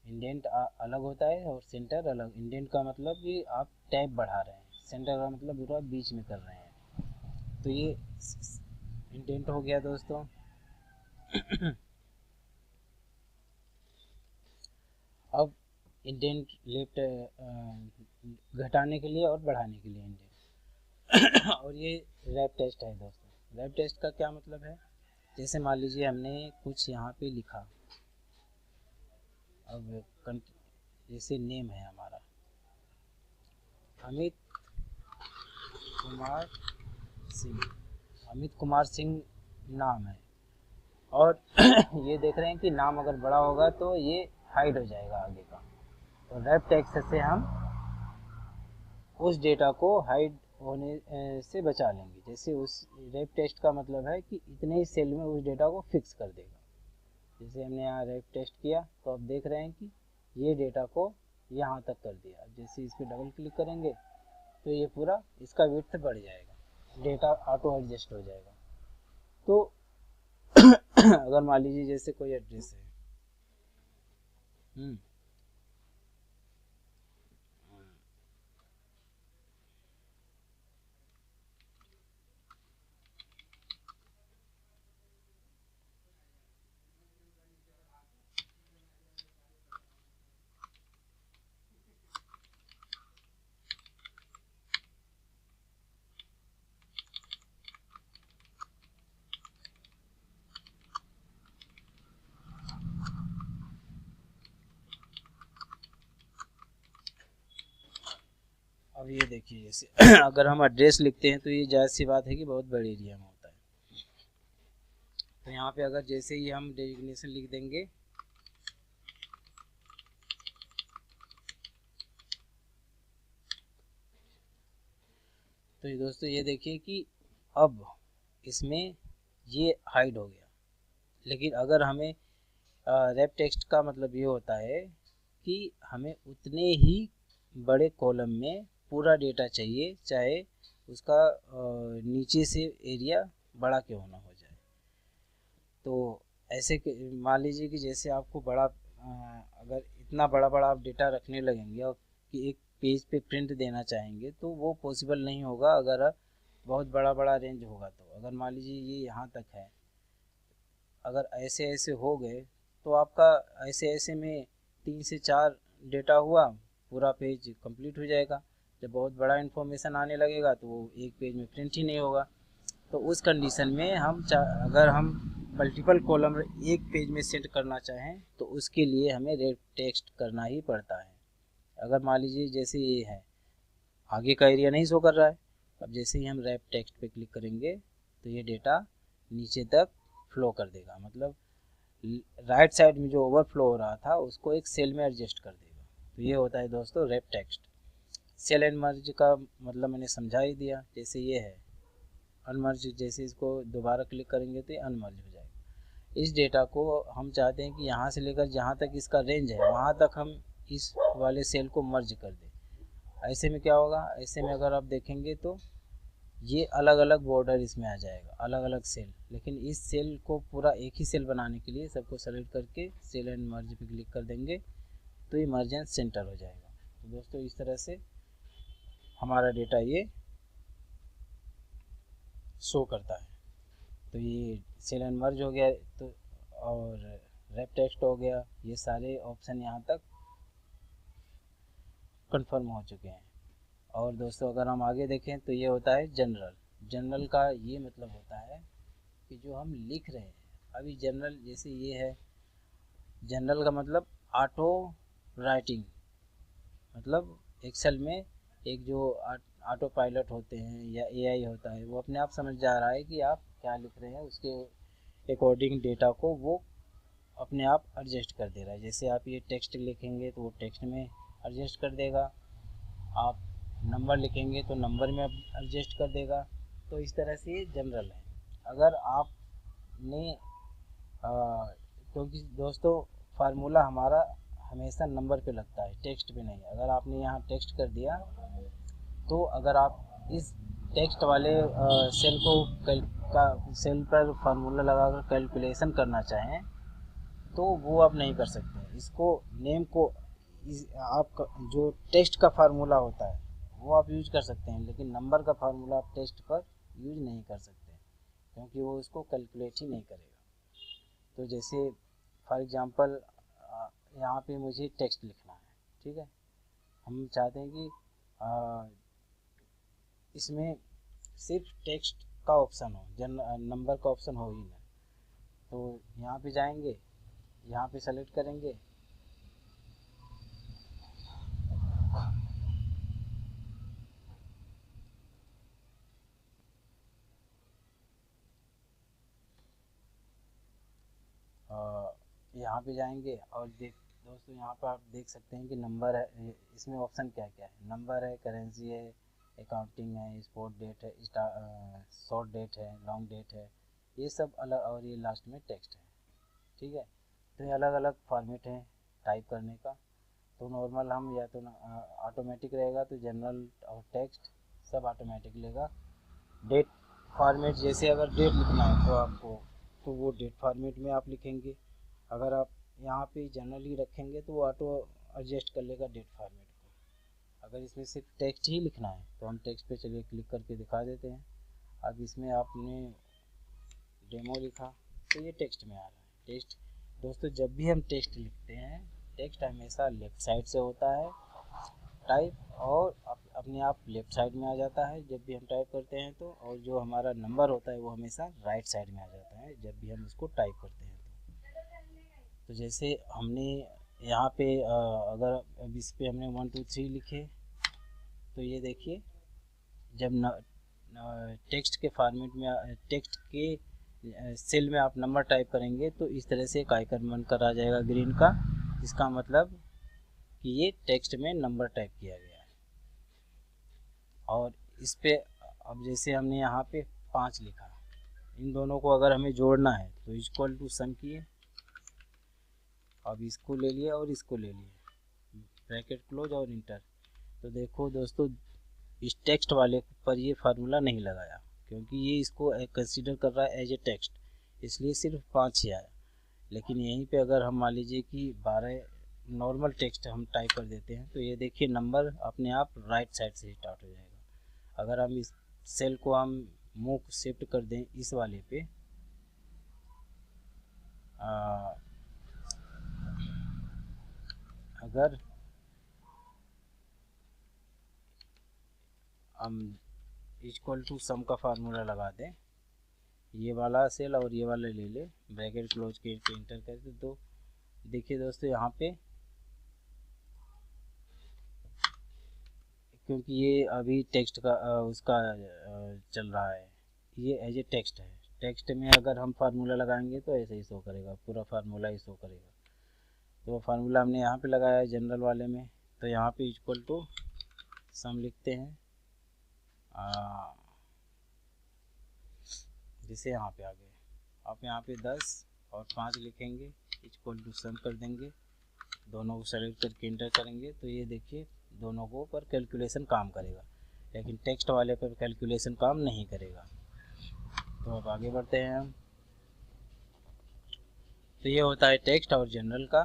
इंडेंट अलग होता है और सेंटर अलग। इंडेंट का मतलब कि आप टैब बढ़ा रहे हैं, सेंटर का मतलब पूरा बीच में कर रहे हैं। तो ये इंडेंट हो गया दोस्तों। अब इंडेंट लेफ्ट घटाने के लिए और बढ़ाने के लिए इंडेंट। और ये रैप टेस्ट है दोस्तों। रैप टेस्ट का क्या मतलब है, जैसे मान लीजिए हमने कुछ यहाँ पे लिखा, अब जैसे नेम है हमारा अमित कुमार सिंह, अमित कुमार सिंह नाम है, और ये देख रहे हैं कि नाम अगर बड़ा होगा तो ये हाइड हो जाएगा आगे का। तो रैप टेक्स्ट से हम उस डेटा को हाइड होने से बचा लेंगे। जैसे उस रैप टेस्ट का मतलब है कि इतने ही सेल में उस डेटा को फिक्स कर देगा। जैसे हमने यहाँ रैप टेस्ट किया तो अब देख रहे हैं कि ये डेटा को यहाँ तक कर दिया। जैसे इस पर डबल क्लिक करेंगे तो ये पूरा इसका विड्थ बढ़ जाएगा, डेटा ऑटो एडजस्ट हो जाएगा। तो अगर मान लीजिए जैसे कोई एड्रेस है, अब ये देखिए जैसे अगर हम एड्रेस लिखते हैं तो ये जायज़ सी बात है कि बहुत बड़े एरिया में होता है। तो यहाँ पे अगर जैसे ही हम डेजिग्नेशन लिख देंगे, तो ये दोस्तों ये देखिए कि अब इसमें ये हाइड हो गया। लेकिन अगर हमें रैप टेक्स्ट का मतलब ये होता है कि हमें उतने ही बड़े कॉलम में पूरा डेटा चाहिए, चाहे उसका नीचे से एरिया बड़ा क्यों ना हो जाए। तो ऐसे मान लीजिए कि जैसे आपको बड़ा अगर इतना बड़ा बड़ा आप डेटा रखने लगेंगे और कि एक पेज पे प्रिंट देना चाहेंगे तो वो पॉसिबल नहीं होगा अगर बहुत बड़ा बड़ा रेंज होगा। तो अगर मान लीजिए ये यहाँ तक है, अगर ऐसे ऐसे हो गए तो आपका ऐसे ऐसे में 3 से 4 डेटा हुआ, पूरा पेज कंप्लीट हो जाएगा। जब बहुत बड़ा इन्फॉर्मेशन आने लगेगा तो वो एक पेज में प्रिंट ही नहीं होगा। तो उस कंडीशन में अगर हम मल्टीपल कॉलम एक पेज में सेट करना चाहें तो उसके लिए हमें रैप टेक्स्ट करना ही पड़ता है। अगर मान लीजिए जैसे ये है, आगे का एरिया नहीं शो कर रहा है, अब जैसे ही हम रैप टेक्स्ट पे क्लिक करेंगे तो ये डेटा नीचे तक फ्लो कर देगा, मतलब राइट साइड में जो ओवरफ्लो हो रहा था उसको एक सेल में एडजस्ट कर देगा। तो ये होता है दोस्तों wrap text. Cell and merge का मतलब मैंने समझा ही दिया। जैसे ये है अनमर्ज, जैसे इसको दोबारा क्लिक करेंगे तो ये अनमर्ज हो जाएगा। इस डेटा को हम चाहते हैं कि यहाँ से लेकर जहाँ तक इसका रेंज है वहाँ तक हम इस वाले सेल को मर्ज कर दें। ऐसे में क्या होगा, ऐसे में अगर आप देखेंगे तो ये अलग अलग बॉर्डर इसमें आ जाएगा, अलग अलग सेल। लेकिन इस सेल को पूरा एक ही सेल बनाने के लिए सबको सेलेक्ट करके सेल एंड मर्ज पे क्लिक कर देंगे तो ये मर्ज एंड सेंटर हो जाएगा। तो दोस्तों इस तरह से हमारा डेटा ये शो करता है। तो ये सेल एंड मर्ज हो गया तो, और रैप टेक्स्ट हो गया, ये सारे ऑप्शन यहाँ तक कंफर्म हो चुके हैं। और दोस्तों अगर हम आगे देखें तो ये होता है जनरल। जनरल का ये मतलब होता है कि जो हम लिख रहे हैं, अभी जनरल जैसे ये है, जनरल का मतलब ऑटो राइटिंग, मतलब एक्सेल में एक जो ऑटो पायलट होते हैं या एआई होता है वो अपने आप समझ जा रहा है कि आप क्या लिख रहे हैं, उसके अकॉर्डिंग डेटा को वो अपने आप एडजस्ट कर दे रहा है। जैसे आप ये टेक्स्ट लिखेंगे तो वो टेक्स्ट में एडजस्ट कर देगा, आप नंबर लिखेंगे तो नंबर में एडजस्ट कर देगा। तो इस तरह से ये जनरल है। अगर आपने क्योंकि दोस्तों फार्मूला हमारा हमेशा नंबर पे लगता है, टेक्स्ट पे नहीं। अगर आपने यहाँ टेक्स्ट कर दिया तो अगर आप इस टेक्स्ट वाले सेल पर फार्मूला लगाकर कैलकुलेशन करना चाहें तो वो आप नहीं कर सकते। इसको नेम को आप जो टेक्स्ट का फार्मूला होता है वो आप यूज कर सकते हैं, लेकिन नंबर का फार्मूला आप टेक्स्ट पर यूज नहीं कर सकते क्योंकि वो इसको कैलकुलेट ही नहीं करेगा। तो जैसे फॉर एग्जांपल यहाँ पे मुझे टेक्स्ट लिखना है, ठीक है। हम चाहते हैं कि इसमें सिर्फ टेक्स्ट का ऑप्शन हो, नंबर का ऑप्शन हो ही ना। तो यहाँ पे जाएंगे, यहाँ पे सेलेक्ट करेंगे, यहाँ पे जाएंगे और दोस्तों यहाँ पर आप देख सकते हैं कि नंबर है। इसमें ऑप्शन क्या क्या है, नंबर है, करेंसी है, अकाउंटिंग है, स्पोर्ट डेट है, शॉर्ट डेट है, लॉन्ग डेट है, ये सब अलग, और ये लास्ट में टेक्स्ट है, ठीक है। तो ये अलग अलग फॉर्मेट है टाइप करने का। तो नॉर्मल हम या तो ऑटोमेटिक रहेगा तो जनरल और टेक्स्ट सब ऑटोमेटिक लेगा। डेट फॉर्मेट, जैसे अगर डेट लिखना है तो आपको तो वो डेट फॉर्मेट में आप लिखेंगे। अगर आप यहाँ पे जनरली रखेंगे तो वो ऑटो एडजस्ट कर लेगा डेट फॉर्मेट को। अगर इसमें सिर्फ टेक्स्ट ही लिखना है तो हम टेक्स्ट पे चलिए क्लिक करके दिखा देते हैं। अब इसमें आपने डेमो लिखा तो ये टेक्स्ट में आ रहा है। टेक्स्ट दोस्तों जब भी हम टेक्स्ट लिखते हैं, टेक्स्ट हमेशा लेफ़्ट साइड से होता है टाइप, और अपने आप लेफ़्ट साइड में आ जाता है जब भी हम टाइप करते हैं तो, और जो हमारा नंबर होता है वो हमेशा राइट साइड में आ जाता है जब भी हम उसको टाइप करते हैं। तो जैसे हमने यहाँ पे अगर अब इस पे हमने 1 2 3 लिखे तो ये देखिए जब टेक्स्ट के फॉर्मेट में, टेक्स्ट के सेल में आप नंबर टाइप करेंगे तो इस तरह से एक आइकन बनकर आ जाएगा ग्रीन का। इसका मतलब कि ये टेक्स्ट में नंबर टाइप किया गया है। और इस पे अब जैसे हमने यहाँ पे 5 लिखा, इन दोनों को अगर हमें जोड़ना है तो इक्वल टू सम किए, अब इसको ले लिए और इसको ले लिए, ब्रैकेट क्लोज और इंटर। तो देखो दोस्तों इस टेक्स्ट वाले पर ये फार्मूला नहीं लगाया क्योंकि ये इसको कंसीडर कर रहा है एज ए टेक्स्ट, इसलिए सिर्फ 5 ही आया। लेकिन यहीं पे अगर हम मान लीजिए कि 12 नॉर्मल टेक्स्ट हम टाइप कर देते हैं तो ये देखिए नंबर अपने आप राइट साइड से स्टार्ट हो जाएगा। अगर हम इस सेल को हम मूव शिफ्ट कर दें इस वाले पे, अगर हम इक्वल टू सम का फार्मूला लगा दें, ये वाला सेल और ये वाला ले ले, ब्रैकेट क्लोज के इंटर कर दे, तो देखिए दोस्तों यहाँ पे क्योंकि ये अभी टेक्स्ट का उसका चल रहा है, ये एज ए टेक्स्ट है। टेक्स्ट में अगर हम फार्मूला लगाएंगे तो ऐसे ही शो करेगा, पूरा फार्मूला ही शो करेगा। तो फार्मूला हमने यहाँ पे लगाया है जनरल वाले में, तो यहाँ पे इक्वल टू सम लिखते हैं। जैसे यहाँ पे आ गए, आप यहाँ पे 10 और 5 लिखेंगे, इक्वल टू सम कर देंगे, दोनों को सेलेक्ट करके इंटर करेंगे तो ये देखिए दोनों को पर कैलकुलेशन काम करेगा, लेकिन टेक्स्ट वाले पर कैलकुलेशन काम नहीं करेगा। तो अब आगे बढ़ते हैं हम। तो ये होता है टेक्स्ट और जनरल का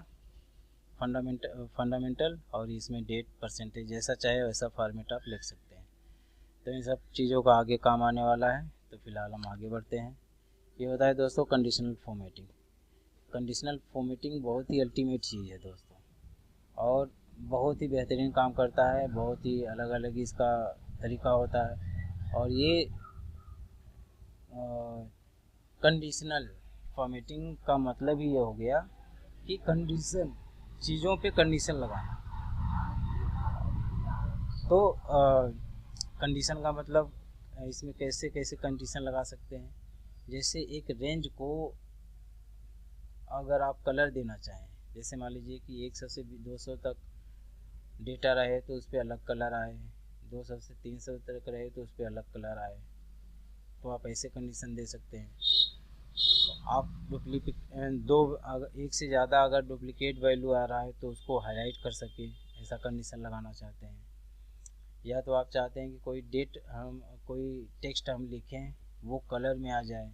फंडामेंटल, और इसमें डेट परसेंटेज जैसा चाहे वैसा फॉर्मेट आप लिख सकते हैं। तो इन सब चीज़ों का आगे काम आने वाला है। तो फिलहाल हम आगे बढ़ते हैं। ये होता है दोस्तों कंडीशनल फॉर्मेटिंग। कंडीशनल फॉर्मेटिंग बहुत ही अल्टीमेट चीज़ है दोस्तों, और बहुत ही बेहतरीन काम करता है। बहुत ही अलग अलग इसका तरीका होता है। और ये कंडीशनल फॉर्मेटिंग का मतलब ही ये हो गया कि कंडीशन, चीज़ों पे कंडीशन लगाना। तो कंडीशन का मतलब इसमें कैसे कैसे कंडीशन लगा सकते हैं। जैसे एक रेंज को अगर आप कलर देना चाहें, जैसे मान लीजिए कि 100 से 200 तक डेटा रहे तो उस पर अलग कलर आए, 200 से 300 तक रहे तो उस पर अलग कलर आए, तो आप ऐसे कंडीशन दे सकते हैं। आप डुप्लीकेट दो अगर एक से ज़्यादा अगर डुप्लीकेट वैल्यू आ रहा है तो उसको हाईलाइट कर सके, ऐसा कंडीशन लगाना चाहते हैं। या तो आप चाहते हैं कि कोई टेक्स्ट हम लिखें वो कलर में आ जाए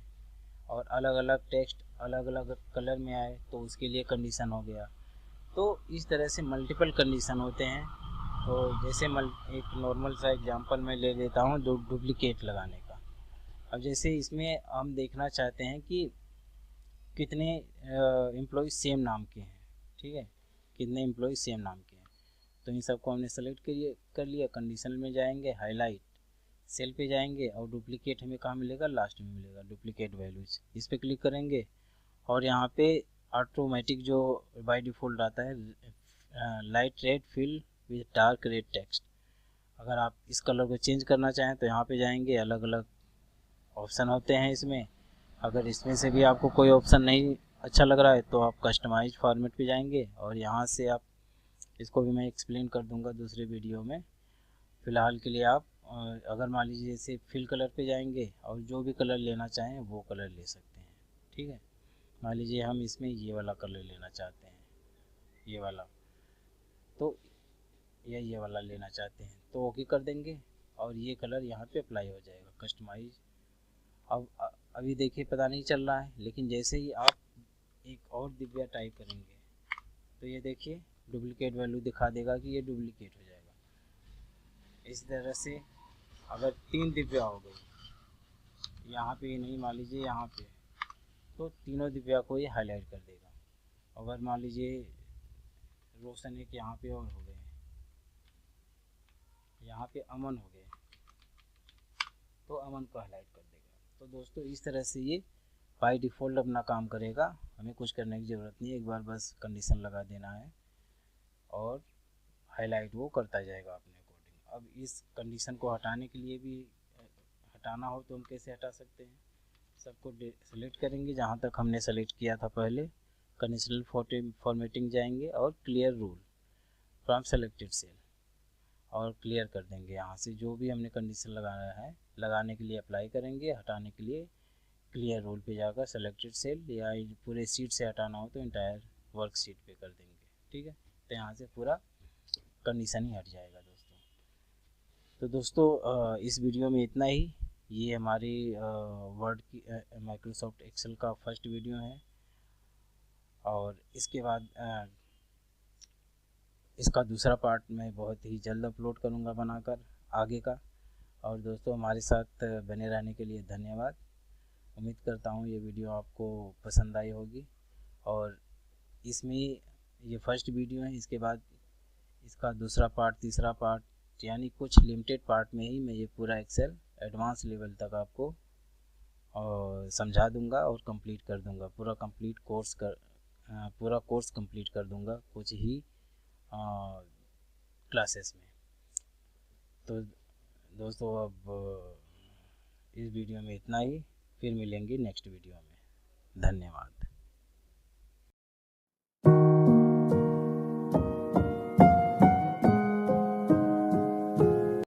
और अलग अलग टेक्स्ट अलग अलग कलर में आए, तो उसके लिए कंडीशन हो गया। तो इस तरह से मल्टीपल कंडीशन होते हैं। तो जैसे एक नॉर्मल सा एग्जांपल मैं ले लेता हूँ डुप्लीकेट लगाने का। अब जैसे इसमें हम देखना चाहते हैं कि कितने एम्प्लॉय सेम नाम के हैं, ठीक है, कितने एम्प्लॉय सेम नाम के हैं। तो इन सबको हमने सेलेक्ट कर लिया। कंडीशन में जाएंगे, हाईलाइट सेल पे जाएंगे और डुप्लीकेट हमें कहाँ मिलेगा, लास्ट में मिलेगा डुप्लीकेट वैल्यूज। इस पर क्लिक करेंगे और यहाँ पे ऑटोमेटिक जो बाय डिफ़ॉल्ट आता है light red fill with dark red text, अगर आप इस कलर को चेंज करना चाहें तो यहाँ पे जाएंगे, अलग अलग ऑप्शन होते हैं इसमें। अगर इसमें से भी आपको कोई ऑप्शन नहीं अच्छा लग रहा है तो आप कस्टमाइज फॉर्मेट पे जाएंगे और यहाँ से आप इसको भी मैं एक्सप्लेन कर दूंगा दूसरे वीडियो में। फ़िलहाल के लिए आप अगर मान लीजिए जैसे फिल कलर पे जाएंगे और जो भी कलर लेना चाहें वो कलर ले सकते हैं, ठीक है। मान लीजिए हम इसमें ये वाला कलर लेना चाहते हैं, ये वाला, तो ये वाला लेना चाहते हैं तो ओके कर देंगे और ये कलर यहाँ पे अप्लाई हो जाएगा, कस्टमाइज। अब अभी देखिए पता नहीं चल रहा है, लेकिन जैसे ही आप एक और दिव्या टाइप करेंगे तो ये देखिए डुप्लीकेट वैल्यू दिखा देगा कि ये डुप्लीकेट हो जाएगा। इस तरह से अगर 3 दिव्या हो गई यहाँ पे, नहीं मान लीजिए यहाँ पे, तो तीनों दिव्या को ये हाईलाइट कर देगा। अगर मान लीजिए रोशन एक यहाँ पे और हो गए, यहाँ पे अमन हो गए, तो अमन को हाईलाइट कर देगा। तो दोस्तों इस तरह से ये बाय डिफ़ॉल्ट अपना काम करेगा, हमें कुछ करने की ज़रूरत नहीं है, एक बार बस कंडीशन लगा देना है और हाईलाइट वो करता जाएगा अपने अकॉर्डिंग। अब इस कंडीशन को हटाने के लिए भी, हटाना हो तो हम कैसे हटा सकते हैं, सबको सेलेक्ट करेंगे जहाँ तक हमने सेलेक्ट किया था पहले, कंडीशनल फॉर्मेटिंग जाएंगे और clear rule from selected cell और क्लियर कर देंगे। यहाँ से जो भी हमने कंडीशन लगाया है लगाने के लिए अप्लाई करेंगे, हटाने के लिए क्लियर रूल पे जाकर सेलेक्टेड सेल, या पूरे सीट से हटाना हो तो इंटायर वर्क शीट पे कर देंगे, ठीक है। तो यहाँ से पूरा कंडीशन ही हट जाएगा दोस्तों। तो दोस्तों इस वीडियो में इतना ही। ये हमारी वर्ड की माइक्रोसॉफ्ट एक्सेल का फर्स्ट वीडियो है और इसके बाद इसका दूसरा पार्ट मैं बहुत ही जल्द अपलोड करूँगा बनाकर आगे का। और दोस्तों हमारे साथ बने रहने के लिए धन्यवाद। उम्मीद करता हूँ ये वीडियो आपको पसंद आई होगी। और इसमें ये फर्स्ट वीडियो है, इसके बाद इसका दूसरा पार्ट, तीसरा पार्ट, यानी कुछ लिमिटेड पार्ट में ही मैं ये पूरा एक्सेल एडवांस लेवल तक आपको और समझा दूंगा और कंप्लीट कर दूंगा। पूरा कोर्स कंप्लीट कर दूंगा कुछ ही क्लासेस में। तो दोस्तों अब इस वीडियो में इतना ही, फिर मिलेंगे नेक्स्ट वीडियो में। धन्यवाद।